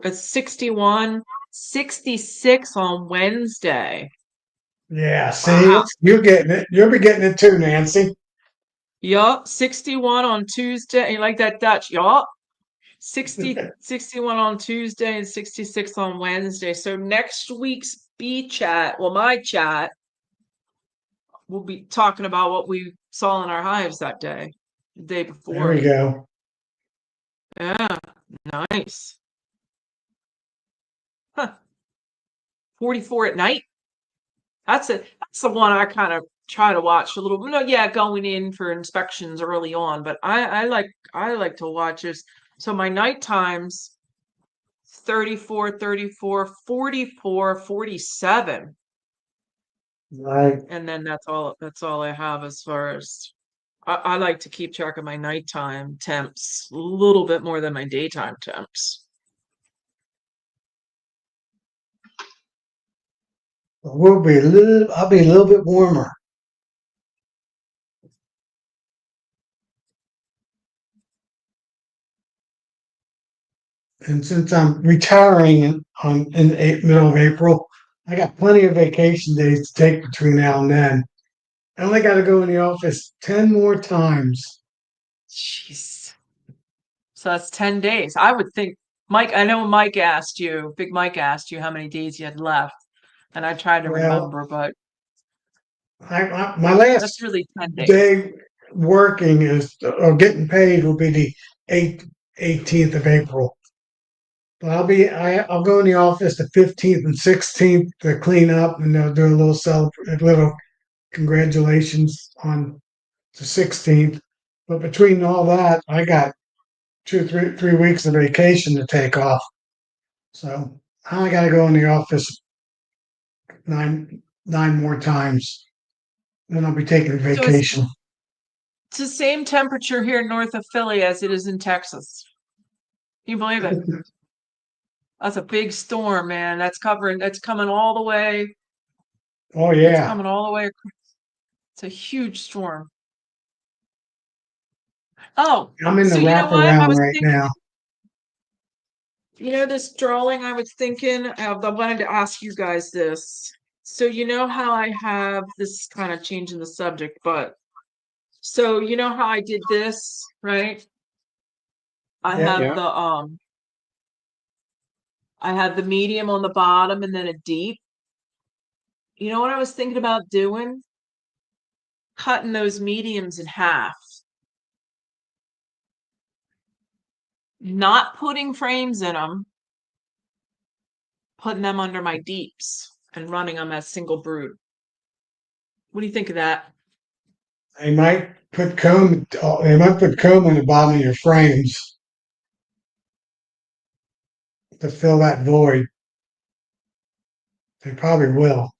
it's 61, 66 on Wednesday. Yeah, see, Wow. you're getting it. You'll be getting it too, Nancy. Yup, 61 on Tuesday. You like that Dutch? Yup. 61 on Tuesday and 66 on Wednesday. So next week's B chat, well, my chat, we'll be talking about what we saw in our hives that day, the day There before. we go. Yeah, nice. Huh. 44 at night. That's the one I kind of try to watch a little. No, yeah, going in for inspections early on, but I like to watch this. So my night times 34, 34, 44, 47. Right. And then that's all I have as far as I like to keep track of my nighttime temps a little bit more than my daytime temps. I'll be a little bit warmer. And since I'm retiring in the middle of April, I got plenty of vacation days to take between now and then. I only got to go in the office 10 more times. Jeez. So that's 10 days. I would think, Mike, I know Big Mike asked you how many days you had left. And I tried to Well, remember, but my that's last really 10 days. day working or getting paid will be the 18th of April. But I'll go in the office the 15th and 16th to clean up, and they'll do a little congratulations on the 16th. But between all that, I got 3 weeks of vacation to take off. So I only got to go in the office nine more times. Then I'll be taking So vacation. it's the same temperature here north of Philly as it is in Texas. Can you believe it? That's a big storm, man. That's coming all the way. Oh It's yeah, coming all the way. It's a huge storm. Oh, I'm in the so you know what? I wraparound was right thinking, now. this drawing, I was thinking, I wanted to ask you guys this. So you know how I have this kind of change in the subject, but so you know how I did this, right? I Yeah, have Yeah. the medium on the bottom and then a deep. You know what I was thinking about doing? Cutting those mediums in half. Not putting frames in them, putting them under my deeps and running them as single brood. What do you think of that? they might put comb. They might put comb on the bottom of your frames to fill that void. They probably will.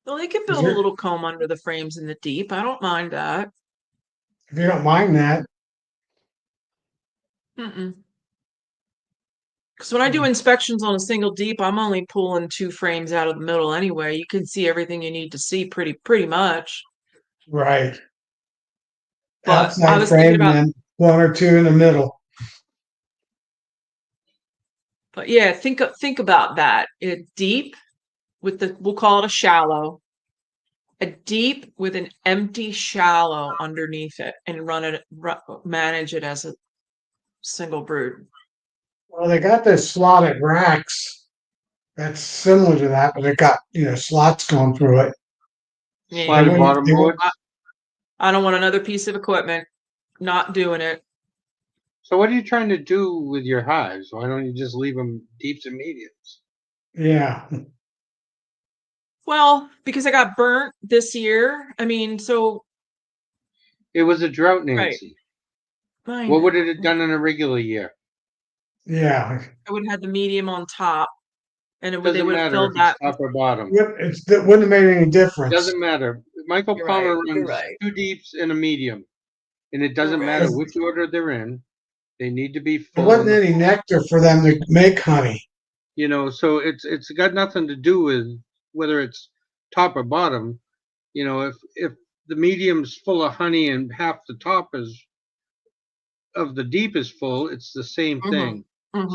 Well, they could 'Cause build a little comb under the frames in the deep. I don't mind that. if you don't mind that, Because when I do inspections on a single deep, I'm only pulling 2 frames out of the middle anyway. You can see everything you need to see pretty much. right? But I Outside was thinking frame and about, then one or two in the middle. but yeah, think about that. It deep we'll call it a shallow, a deep with an empty shallow underneath it, and manage it as a single brood? Well, they got those slotted racks that's similar to that, but it got, slots going through it. Yeah. They Sliding wouldn't, bottom they wouldn't, boards. I don't want another piece of equipment. Not doing it. So what are you trying to do with your hives? Why don't you just leave them deeps and mediums? yeah. Well, because I got burnt this year. I mean, so It was a drought, right. Nancy. I What would know. it have done in a regular year? Yeah. I would have had the medium on top, and they Doesn't would have matter filled if it's that. top or bottom. It wouldn't have made any difference. Doesn't matter. Michael You're right. Palmer You're runs right. 2 deeps and a medium, and it You're doesn't matter right. There which order they're in. They need to be full in wasn't the any fall. nectar for them to make honey. So it's got nothing to do with whether it's top or bottom. If the medium's full of honey and half the top is of the deep is full, it's the same Mm-hmm. thing.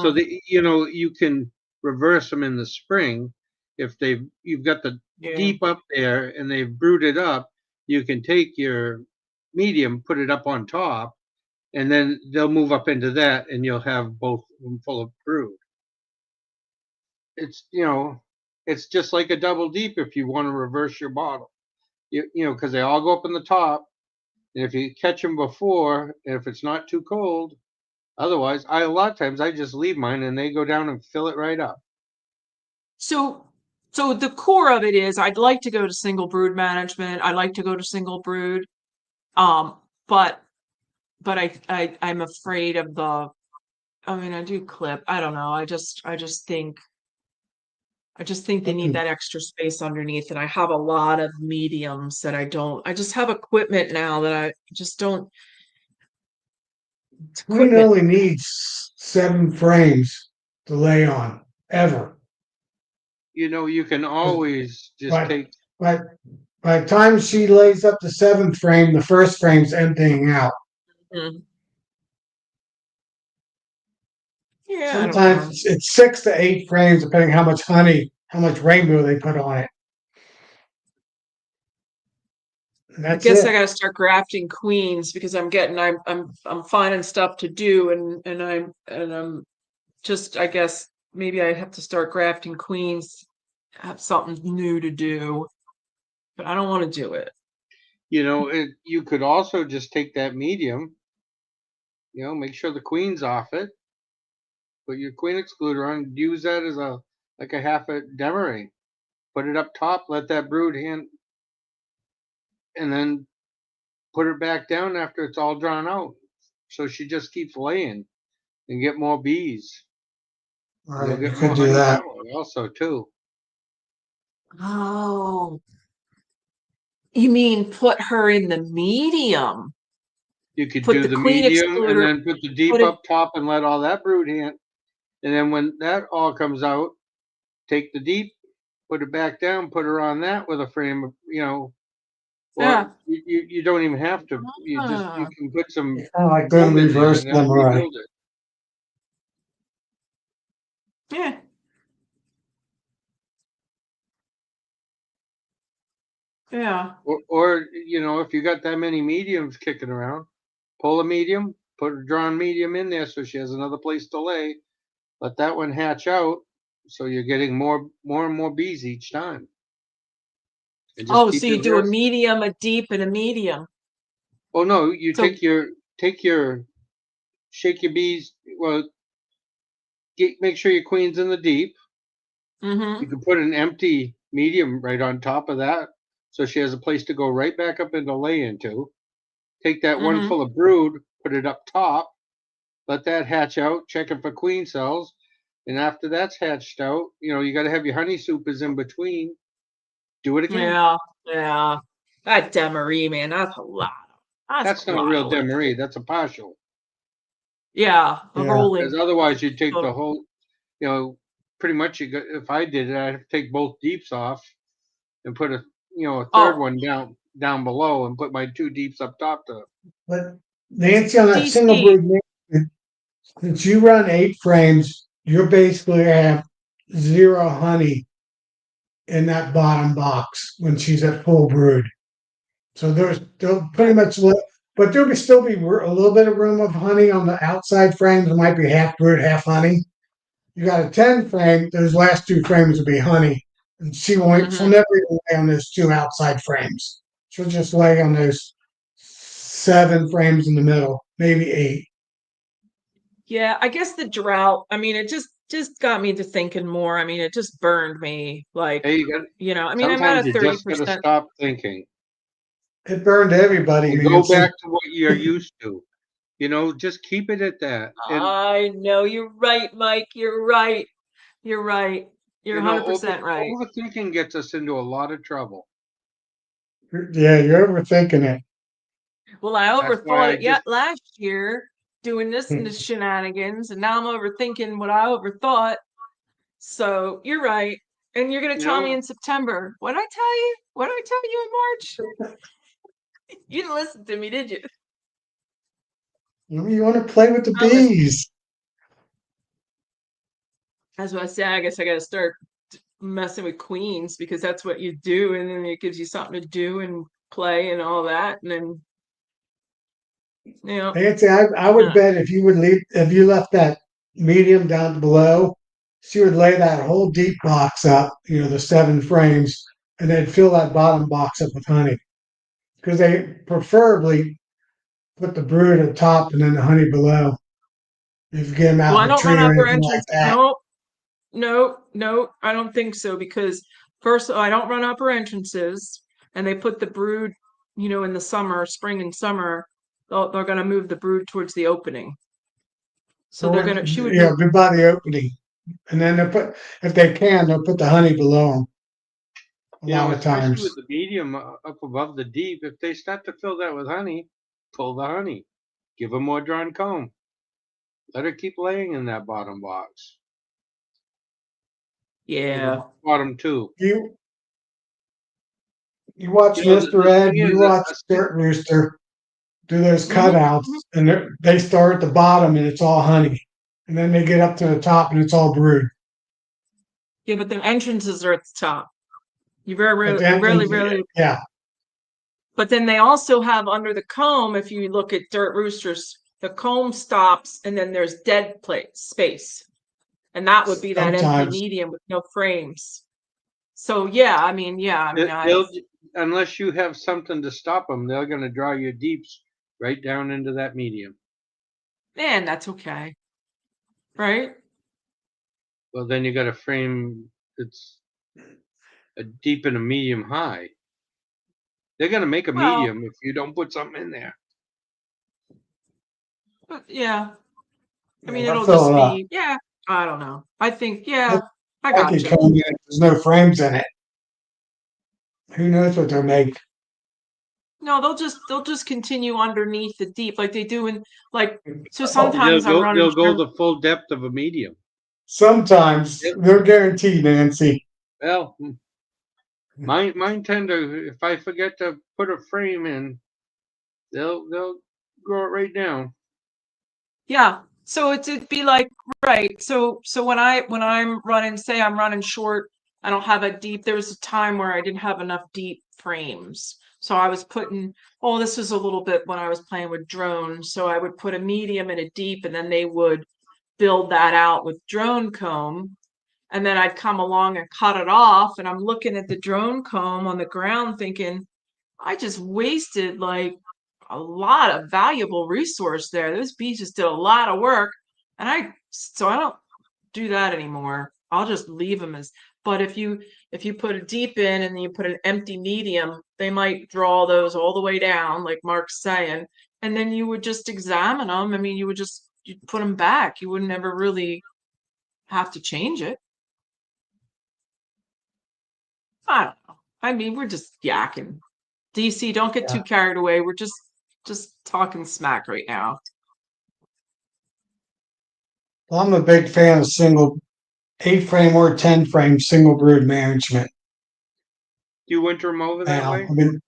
So Mm-hmm. you can reverse them in the spring if you've got the Yeah. deep up there and they've brewed it up. You can take your medium, put it up on top, and then they'll move up into that, and you'll have both of them full of brood. It's just like a double deep if you want to reverse your bottle. Because they all go up in the top, and if you catch them before, and if it's not too cold, otherwise, a lot of times I just leave mine and they go down and fill it right up. So, so the core of it is I'd like to go to single brood management. I like to go to single brood. Um, but I'm afraid of I mean, I do clip. I don't know. I just think they need that extra space underneath, and I have a lot of mediums that I just have equipment now that I just don't. It's Queen equipment. only needs 7 frames to lay on, ever. You can always just But, take. but by the time she lays up the 7th frame, the first frame's emptying out. Mm. Yeah, I don't know. Sometimes it's 6 to 8 frames, depending how much honey, how much rainbow they put on it. And I that's guess I it. got to start grafting queens because I'm finding stuff to do and I'm just I guess maybe I have to start grafting queens, have something new to do, but I don't want to do it. You could also just take that medium. Make sure the queen's off it. Put your queen excluder on. Use that as like a half a demery. Put it up top. Let that brood hand, and then put it back down after it's all drawn out. So she just keeps laying and get more bees. All And you'll right, you get could more do honey that. that way also too. Oh, you mean put her in the medium? You could Put do the the queen medium and excluder, then put the put deep it. up top and let all that brood hand. And then when that all comes out, take the deep, put it back down, put her on that with a frame or Yeah. you don't even have to. You Ah, can put some It's kind of like doing foam in there reverse and they'll demeray. rebuild it. yeah. Yeah. Or if you got that many mediums kicking around, pull a medium, put a drawn medium in there so she has another place to lay. Let that one hatch out, so you're getting more and more bees each time, and just Oh, so keep you do a reversing. medium, a deep, and a medium. Oh no, you So, take your shake your bees. Well, make sure your queen's in the deep. You mm-hmm, can put an empty medium right on top of that, so she has a place to go right back up into lay into. Take that one mm-hmm. full of brood, put it up top, let that hatch out, checking for queen cells. And after that's hatched out, you got to have your honey supers in between. Do it again. Yeah, yeah. That Demery, man, that's a lot. That's That's a not a lot real of liquid. demery. That's a partial. Yeah, the Yeah. rolling. Because otherwise, you'd take the So, whole, pretty much. If I did it, I'd have to take both deeps off and put a third oh, one down below and put my 2 deeps up top to. But Nancy, on that single DC. brood, since you run 8 frames, you're basically have 0 honey in that bottom box when she's at full brood. So they'll pretty much but there'll still be a little bit of room of honey on the outside frames. It might be half brood, half honey. You got a 10 frame, those last two frames will be honey. And she'll Hmm. never even lay on those two outside frames. She'll just lay on those 7 frames in the middle, maybe 8. Yeah, I guess the drought, I mean, it just got me to thinking more. I mean, it just burned me. Like, Hey, you got. I mean, I'm Sometimes at a you just got to 30%. stop thinking It burned everybody, and go Nancy. back to what you're used to. Just keep it at that. And I know you're right, Mike. You're right. You're right. You're over 100% right. overthinking gets us into a lot of trouble. Yeah, you're overthinking it. Well, I That's why overthought I it yet just last year doing this and the shenanigans, and now I'm overthinking what I overthought. So you're right. And you're gonna you tell me know in September. What did I tell you? What did I tell you in March? You didn't listen to me, did you? You want to play with the I listened. bees. That's what I say. I guess I gotta start messing with queens because that's what you do, and then it gives you something to do and play and all that. And then Nancy, I would uh, bet if you left that medium down below, she would lay that whole deep box up, the 7 frames, and then fill that bottom box up with honey. Because they preferably put the brood at the top and then the honey below. If you get them well, out I in a don't run tree or upper anything like entrance. that. No, no, no, I don't think so because first I don't run upper entrances, and they put the brood, in the summer, spring and summer, they're gonna move the brood towards the opening. So she would Yeah, move. by the opening. And then if they can, they'll put the honey below them a lot of especially with times. the medium up above the deep. If they start to fill that with honey, pull the honey. Give her more drawn comb. Let her keep laying in that bottom box. Or the Yeah. bottom two. You you watch The, Mr. the Ed, thing you is, watch Dirt Rooster do those Hmm. cutouts, and they start at the bottom and it's all honey, and then they get up to the top and it's all brood. Yeah, but the entrances are at the top. You very At rarely, the rarely, entrance, rarely. yeah. But then they also have under the comb, if you look at dirt roosters, the comb stops and then there's dead plate space. And that would be that empty Sometimes medium with no frames. So yeah, they'll, unless you have something to stop them, they're going to draw your deeps right down into that medium. man, that's okay. Right? Well, then you got a frame that's a deep and a medium high. They're going to make a Well, medium if you don't put something in there. but yeah. I yeah, mean, they'll it'll fill just it up. be, yeah, I don't know. I think, That's yeah, I like you gotcha. told me, there's no frames in it. Who knows what they'll make? No, they'll just continue underneath the deep like they do in like so Oh, sometimes I'm running They'll go shrimp. the full depth of a medium. sometimes Yep. they're guaranteed, Nancy. Well, mine tend to, if I forget to put a frame in, they'll grow it right down. Yeah. So it'd be like right. So when I'm running, say I'm running short, I don't have a deep. There was a time where I didn't have enough deep frames. So I was putting, oh, this was a little bit when I was playing with drones. So I would put a medium and a deep, and then they would build that out with drone comb. And then I'd come along and cut it off. And I'm looking at the drone comb on the ground thinking, I just wasted like a lot of valuable resource there. Those bees just did a lot of work. And I don't do that anymore. I'll just leave them as, but if you put a deep in and then you put an empty medium, they might draw those all the way down, like Mark's saying. And then you would just examine them. I mean, you'd put them back. You wouldn't ever really have to change it. I don't know. I mean, we're just yakking. DC, don't get Yeah. too carried away. We're just talking smack right now. Well, I'm a big fan of single 8 frame or 10 frame single brood management. Do you winter them over that Now, way? I mean,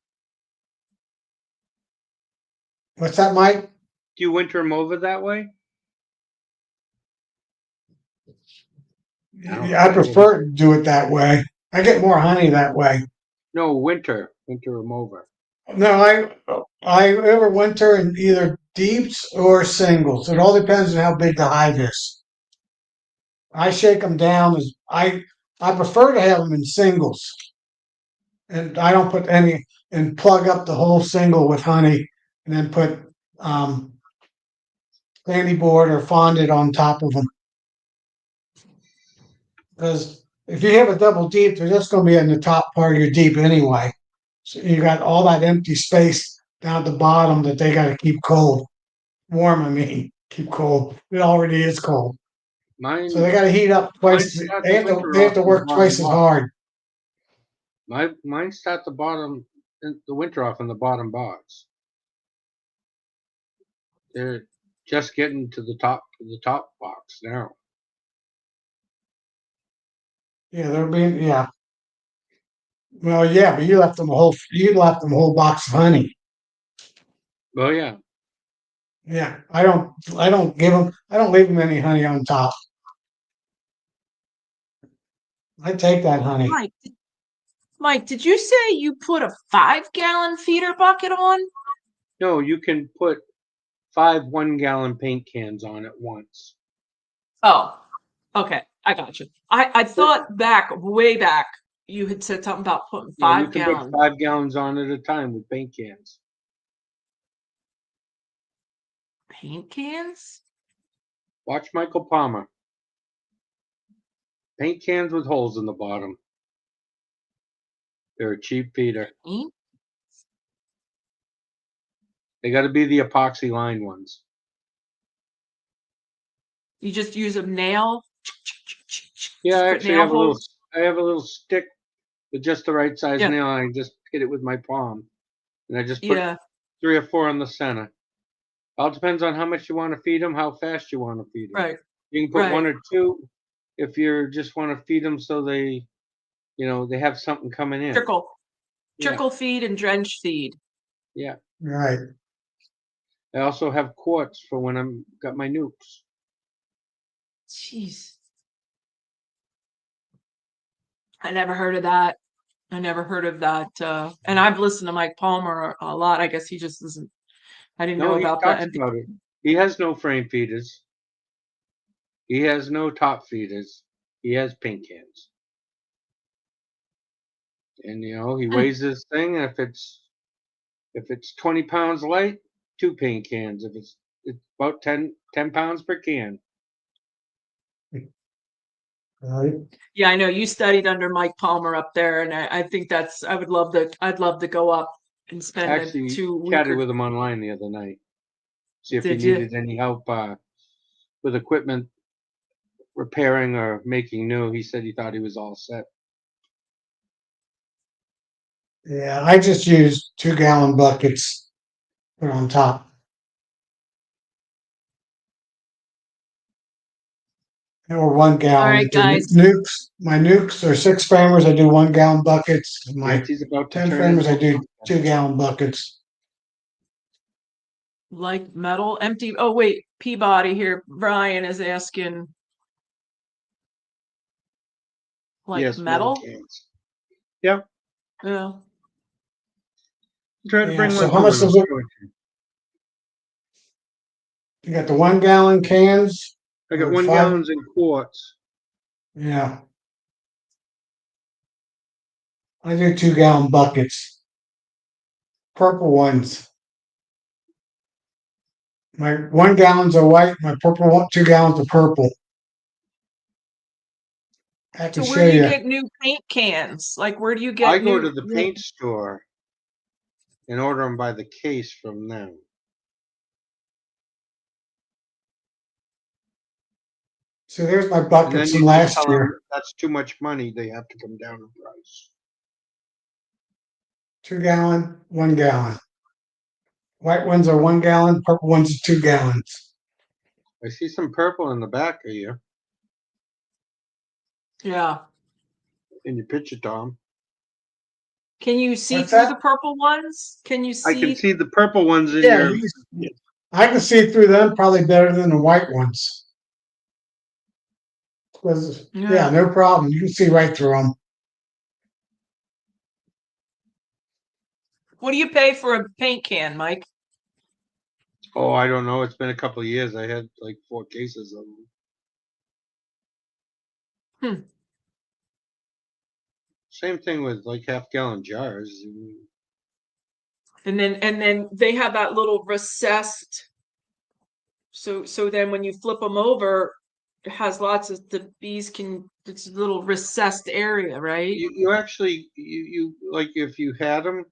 what's that, Mike? Do you winter them over that way? I don't I know. prefer to do it that way. I get more honey that way. No, winter them over. No, I overwinter in either deeps or singles. It all depends on how big the hive is. I shake them down as I prefer to have them in singles, and I don't put any and plug up the whole single with honey, and then put um, candy board or fondant on top of them. Because if you have a double deep, they're just going to be in the top part of your deep anyway. So you got all that empty space down at the bottom that they got to keep cold, warm. I mean, keep cold. It already is cold, so they Mine, got to heat up mine twice. start They the have to. winter They have off to in the work bottom twice as box. hard. Mine start the bottom, the winter off in the bottom box. They're just getting to the top box now. Yeah, they're being. Yeah. Well, yeah, but you left them a whole. You left them a whole box of honey. Oh yeah, Yeah, I don't. I don't give them. I don't leave them any honey on top. I take that honey. Mike, did you say you put a 5-gallon feeder bucket on? no, you can put 5 1-gallon paint cans on at once. Oh, okay. I got you. I thought way back, you had said something about putting No, you five can put gallon 5 gallons on at a time with paint cans. paint cans. Watch Michael Palmer. Paint cans with holes in the bottom. They're a cheap feeder. Paint? They got to be the epoxy lined ones. You just use a nail? Yeah, Just I put actually nail have a little. holes? I have a little stick with just the right size Yeah, nail, and I just hit it with my palm, and I just put yeah, 3 or 4 on the center. All depends on how much you want to feed them, how fast you want to feed them. right, You can put 1 right. or 2 if you just want to feed them so they have something coming in. Trickle, Yeah, feed and drench feed. yeah. Right. I also have quartz for when I'm got my nukes. Jeez, I never heard of that. I never heard of that. And I've listened to Mike Palmer a lot. I guess he just doesn't. I didn't No, know he about that. talks about it. He has no frame feeders. He has no top feeders. He has paint cans. And he weighs this thing, and if it's 20 pounds light, 2 paint cans. If it's about 10 pounds per can. Right. Yeah, I know you studied under Mike Palmer up there, and I think I'd love to go up and spend a Actually 2 week chatted or with him online the other night. See if he did you? needed any help with equipment repairing or making new. He said he thought he was all set. Yeah, I just use 2-gallon buckets put on top. Or one All gallon. right, If they're guys. nukes, my nukes are 6 framers. I do 1-gallon buckets. My Nancy's about to 10 turn framers, into I a do podcast. 2-gallon buckets. Like metal, empty. Oh wait, Peabody here. Brian is asking, like Yes, metal metal. cans. Yeah, Yeah. try to Yeah. bring So one how home much and I'll does it? show it to you. You got the 1-gallon cans I got or 1 5? gallons in quartz. Yeah, I do 2-gallon buckets. Purple ones. My 1-gallons are white. My purple 2 gallons are purple. I can So where show do you you. get new paint cans? Like where do you I get go to new? the paint store and order them by the case from them. So there's my And then buckets from you just last tell year. them that's too much money. They have to come down in price. 2-gallon, 1-gallon. White ones are 1 gallon. Purple ones are 2 gallons. I see some purple in the back of you Yeah. in your picture, Tom. Can you see What's through the that? purple ones? Can you I can see? see the purple ones in Yeah, your. I can see through them probably better than the white ones. 'Cause, yeah, Yeah. no problem. You can see right through them. What do you pay for a paint can, Mike? Oh, I don't know. It's been a couple of years. I had like 4 cases of them. Same thing with like half-gallon jars. And then they have that little recessed. So then when you flip them over, it has lots of the bees can. It's a little recessed area, right? You actually you like if you had them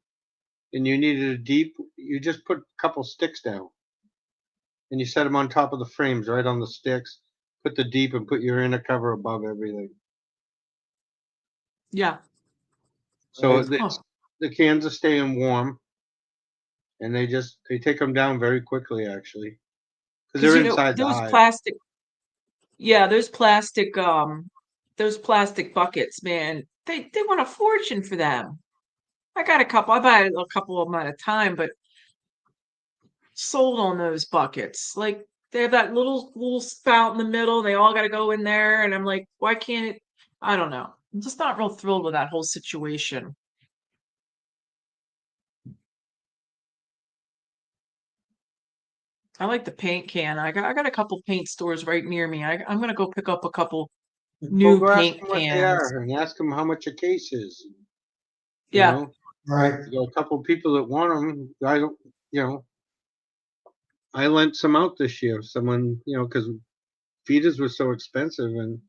and you needed a deep, you just put a couple sticks down and you set them on top of the frames, right on the sticks. Put the deep and put your inner cover above everything. Yeah. So Right. Huh. the cans are staying warm, and they take them down very quickly actually, because Because they're you know inside the those hive. plastic. Yeah, those plastic buckets, man. They want a fortune for them. I got a couple. I buy a couple of them at a time, but sold on those buckets. Like they have that little spout in the middle, and they all got to go in there. And I'm like, why can't it? I don't know. I'm just not real thrilled with that whole situation. I like the paint can. I got a couple paint stores right near me. I'm gonna go pick up a couple Well, new go ask paint them what they cans. are and ask them how much a case is. You Yeah. know, Right. you got a couple of people that want them. I don't, you know, I lent some out this year. Someone, because feeders were so expensive, and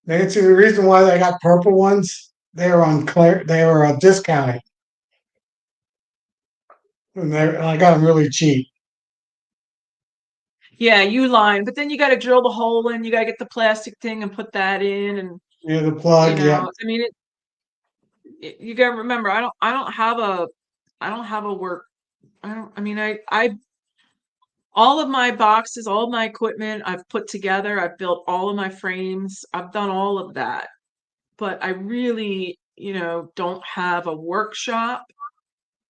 Nancy, the reason why they got purple ones, they were discounted. And I got them really cheap. Yeah, you line, but then you got to drill the hole in. You got to get the plastic thing and put that in, and Yeah, the plug, yeah. I mean, you got to remember, I don't have a work. I don't. I mean, all of my boxes, all of my equipment, I've put together. I've built all of my frames. I've done all of that, but I really, don't have a workshop.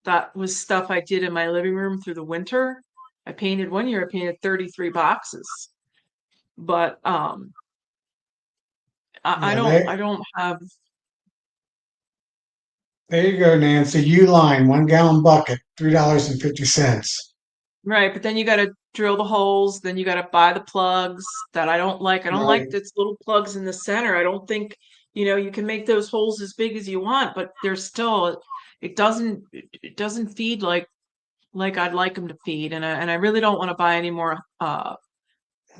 That was stuff I did in my living room through the winter. I painted one year. I painted 33 boxes, but Yeah, I don't have. there you go, Nancy. Uline, 1 gallon bucket, $3.50. Right, but then you got to drill the holes, then you got to buy the plugs that I don't like. I don't like Right. this little plugs in the center. I don't think, you can make those holes as big as you want, but they're still it doesn't feed like I'd like them to feed, and I really don't want to buy any more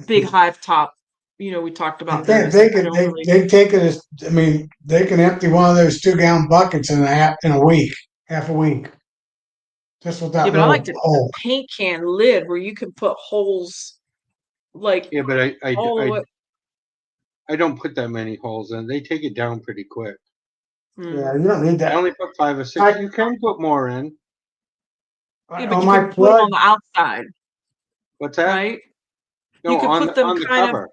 big hive top. We talked They about can't those. take I it. don't really. They take it as, I mean, they can empty one of those 2 gallon buckets in a week, half a week, just with Yeah, that but I like little the hole. paint can lid where you can put holes like yeah, but all the way. I don't put that many holes in. They take it down pretty quick. Yeah, Hmm. you don't need I that. only put 5 or 6. I You can put more in. Yeah, but on you my can put them plug. on the outside, What's that? right? You No, could on put them on the kind of. cover.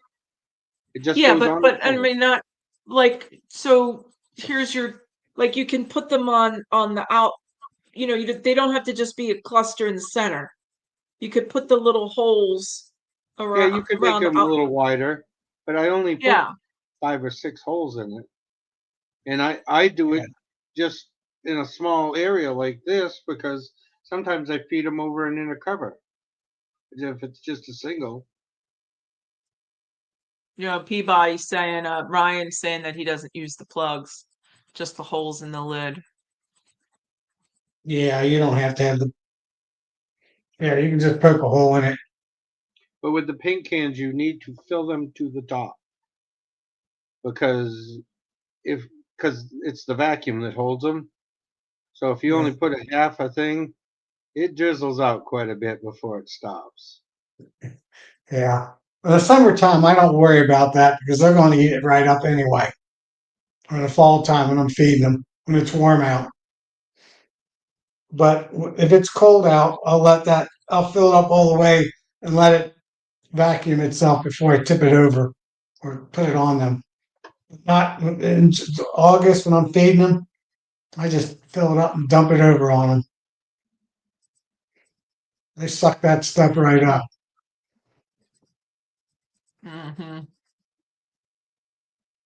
It just Yeah, goes but on the but I cover. mean not like so here's your like you can put them on the out, they don't have to just be a cluster in the center. You could put the little holes Yeah, you could make around the them a out. little wider, but I only put Yeah. 5 or 6 holes in it, and I do it just in a small area like this because sometimes I feed them over an inner cover if it's just a single. Peabody saying Ryan's saying that he doesn't use the plugs, just the holes in the lid. Yeah, you don't have to have the. Yeah, you can just poke a hole in it. But with the paint cans, you need to fill them to the top because if because it's the vacuum that holds them. So if you Yeah. only put a half a thing, it drizzles out quite a bit before it stops. Yeah. In the summertime, I don't worry about that because they're going to eat it right up anyway. Or in the fall time when I'm feeding them, when it's warm out. But if it's cold out, I'll fill it up all the way and let it vacuum itself before I tip it over or put it on them. Not in August when I'm feeding them, I just fill it up and dump it over on them. They suck that stuff right up. Hmm.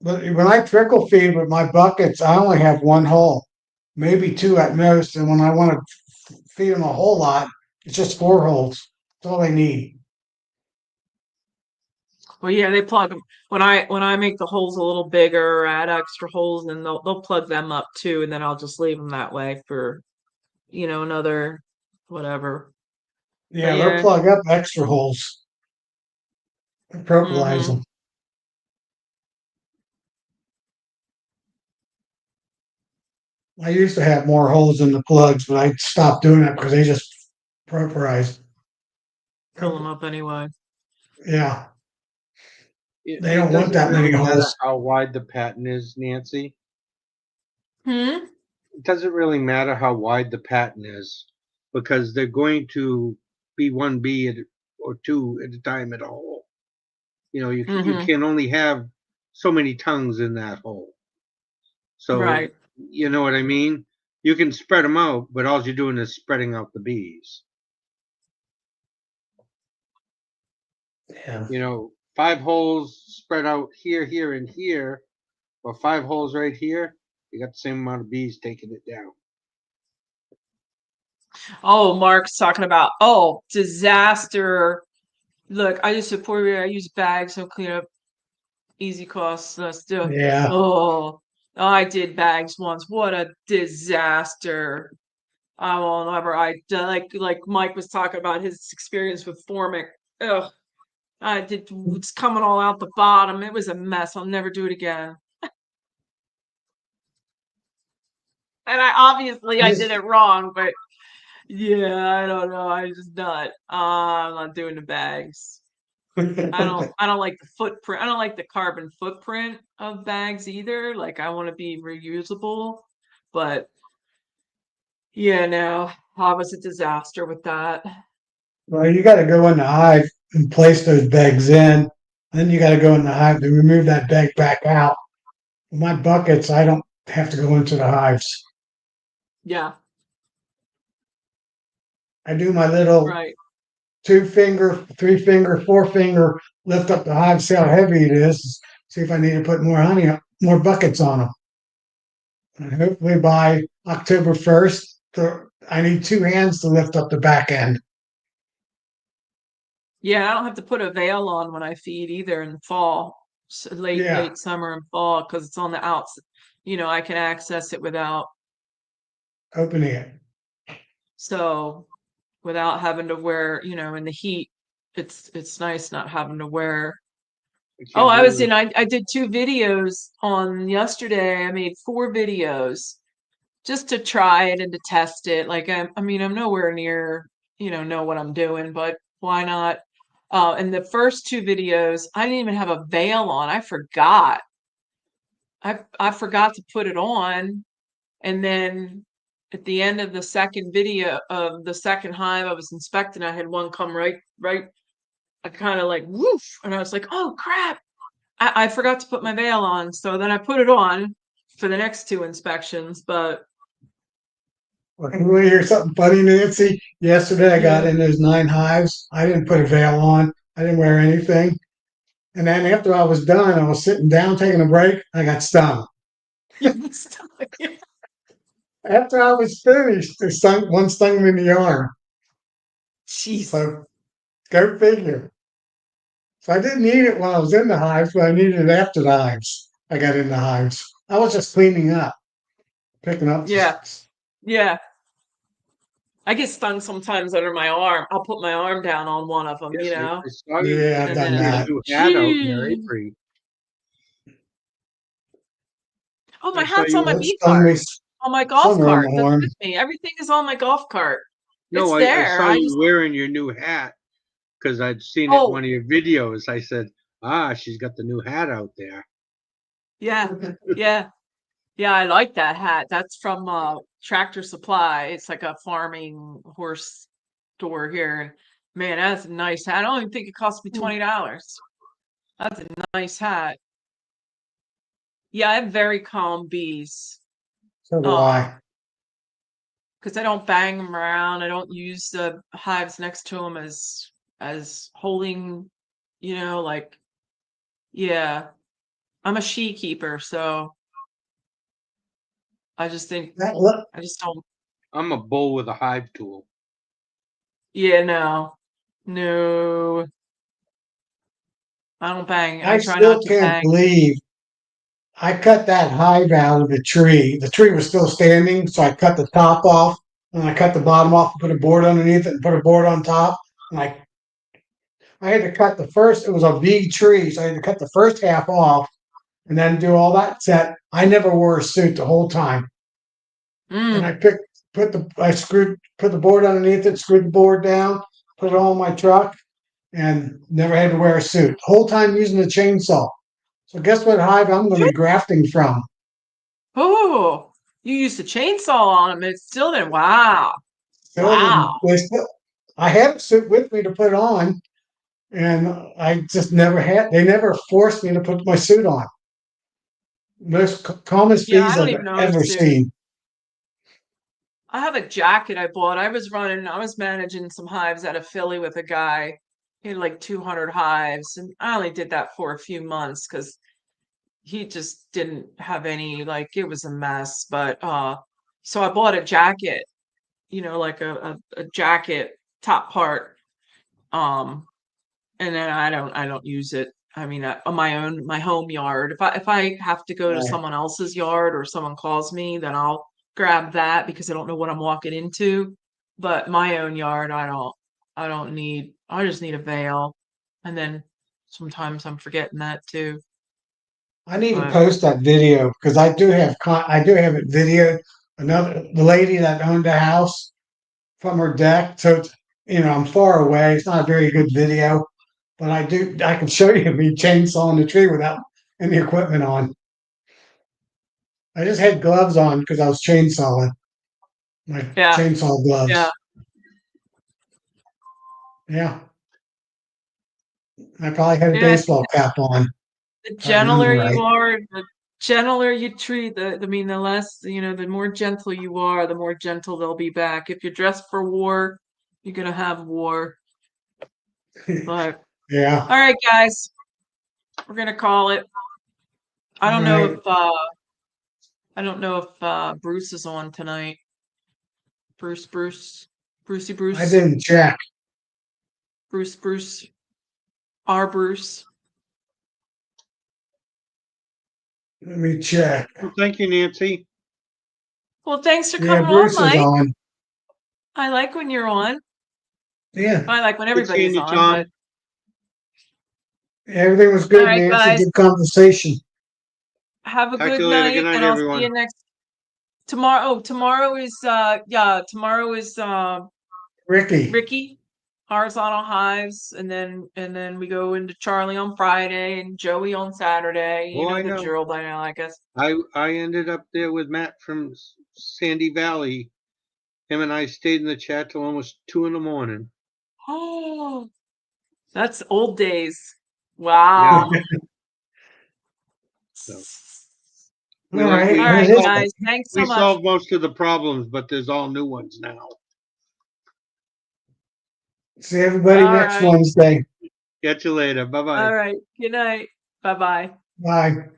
But when I trickle feed with my buckets, I only have one hole. maybe 2 at most. And when I want to feed them a whole lot, it's just 4 holes. That's all they need. Well, yeah, they plug them when I make the holes a little bigger or add extra holes, then they'll plug them up too, and then I'll just leave them that way for another whatever. But Yeah, they'll yeah, plug up extra holes and propylize mm-hmm. them. I used to have more holes in the plugs, but I stopped doing it because they just propylize. Fill them up anyway. Yeah, It, they it don't want doesn't that many really matter holes. how wide the pattern is, Nancy. Hmm. It doesn't really matter how wide the pattern is because they're going to be one bee or two at a time at a hole. You Mm-hmm. can only have so many tongues in that hole. So, Right. you know what I mean? You can spread them out, but all you're doing is spreading out the bees. Yeah. 5 holes spread out here, here, and here, or 5 holes right here. You got the same amount of bees taking it down. Oh, Mark's talking about disaster. Look, I use I use bags, so clean up easy costs. Let's do. Yeah. Oh, I did bags once. What a disaster! I won't ever. Like Mike was talking about his experience with Formic. Ugh, I did. It's coming all out the bottom. It was a mess. I'll never do it again. And I did it wrong, but yeah, I don't know. I just not. I'm not doing the bags. I don't like the footprint. I don't like the carbon footprint of bags either. Like I want to be reusable, but yeah, no, I was a disaster with that. Well, you got to go in the hive and place those bags in. Then you got to go in the hive to remove that bag back out. My buckets, I don't have to go into the hives. Yeah, I do my little right. 2 finger, 3 finger, 4 finger, lift up the hive, see how heavy it is, see if I need to put more honey, more buckets on them. And hopefully by October 1st, I need 2 hands to lift up the back end. Yeah, I don't have to put a veil on when I feed either in the fall, Yeah, late summer and fall, because it's on the outs. I can access it opening it. so without having to wear, in the heat. It's nice not having to wear. I Oh, can't believe it. I did 2 videos on yesterday. I made 4 videos just to try it and to test it. Like I'm nowhere near, know what I'm doing, but why not? And the first 2 videos, I didn't even have a veil on. I forgot. I forgot to put it on. And then at the end of the second video of the second hive I was inspecting, I had one come right. I kind of like woof, and I was like, oh crap. I forgot to put my veil on. So then I put it on for the next 2 inspections, but Well, you want to hear something funny, Nancy? Yesterday I got yeah. in those 9 hives. I didn't put a veil on. I didn't wear anything. And then after I was done, I was sitting down taking a break. I got stung. After I was finished, one stung me in the arm. Jeez. So go figure. So I didn't need it while I was in the hives, but I needed it after the hives. I got in the hives. I was just cleaning up, picking up. Yeah. Yeah. I get stung sometimes under my arm. I'll put my arm down on one of them, Yes, I saw you Yeah, I've and done then it's your like, that. new hat out there, gee. Avery. Oh, I my saw hat's on you. my It bee stung cart, me on my golf somewhere in the cart. That's arm. with me. Everything is on my golf cart. No, It's I there. saw I you just, wearing your new hat because I'd seen it in oh, one of your videos. I said, she's got the new hat out there. yeah. Yeah. Yeah, I like that hat. That's from Tractor Supply. It's like a farming horse store here. Man, that's a nice hat. I don't even think it cost me $20. That's a nice hat. Yeah, I have very calm bees. So do Um, I. because I don't bang them around. I don't use the hives next to them as holding, like yeah. I'm a she keeper, so I just think That look, I just don't. I'm a bull with a hive tool. Yeah, no, no. I don't bang. I I try not still to can't bang. believe I cut that hive out of the tree. The tree was still standing, so I cut the top off and I cut the bottom off and put a board underneath it and put a board on top. And I had to cut the first, it was a big tree, so I had to cut the first half off and then do all that set. I never wore a suit the whole time. And Mm. put the board underneath it, screwed the board down, put it on my truck, and never had to wear a suit. The whole time using the chainsaw. So guess what hive I'm going to be grafting from? Oh, you used a chainsaw on them. It's still there. Wow. Still Wow. didn't. I had a suit with me to put on, and I just never had. They never forced me to put my suit on. Most calmest Yeah, I bees don't I've even own a ever suit. seen. I have a jacket I bought. I was managing some hives out of Philly with a guy. He had like 200 hives, and I only did that for a few months because he just didn't have any, like, it was a mess. But so I bought a jacket, like a jacket top part. Um, and then I don't use it. I mean, on my home yard. If I have to go to Right. someone else's yard or someone calls me, then I'll grab that because I don't know what I'm walking into. But my own yard, I don't need. I just need a veil, and then sometimes I'm forgetting that too. I need to But post that video because I do have it videoed. The lady that owned the house from her deck. So I'm far away. It's not a very good video, but I can show you me chainsawing the tree without any equipment on. I just had gloves on because I was chainsawing, my yeah, chainsaw yeah, gloves. Yeah, I probably had a yeah. baseball cap on, The if I remember gentler you right. are, the gentler you treat. I mean, the less, the more gentle you are, the more gentle they'll be back. If you're dressed for war, you're gonna have war. But Yeah. all right, guys, we're gonna call it. I All don't know right. if Bruce is on tonight. Brucey I Bruce, didn't check. Bruce, our Bruce. Let me check. Well, thank you, Nancy. Well, thanks for Yeah, coming on, Bruce is Mike. on. I like when you're on. Yeah, I like when Good seeing everybody's you, on, but John. everything was all good, right, Nancy. guys. Good conversation. Have a Talk to good you later. Good night, night, and I'll see you everyone. next tomorrow. Oh, tomorrow is Ricky. Ricky, horizontal hives, and then we go into Charlie on Friday and Joey on Saturday. You Oh, know I the know. drill by now, I guess. I ended up there with Matt from Sandy Valley. Him and I stayed in the chat till almost 2 in the morning. Oh, that's old days. Yeah. Wow. So All we like right. All Well, right, this, guys. Thanks we so much. solved most of the problems, but there's all new ones now. see everybody All next right. Wednesday. Catch you later. Bye bye. All right. Good night. Bye-bye. Bye.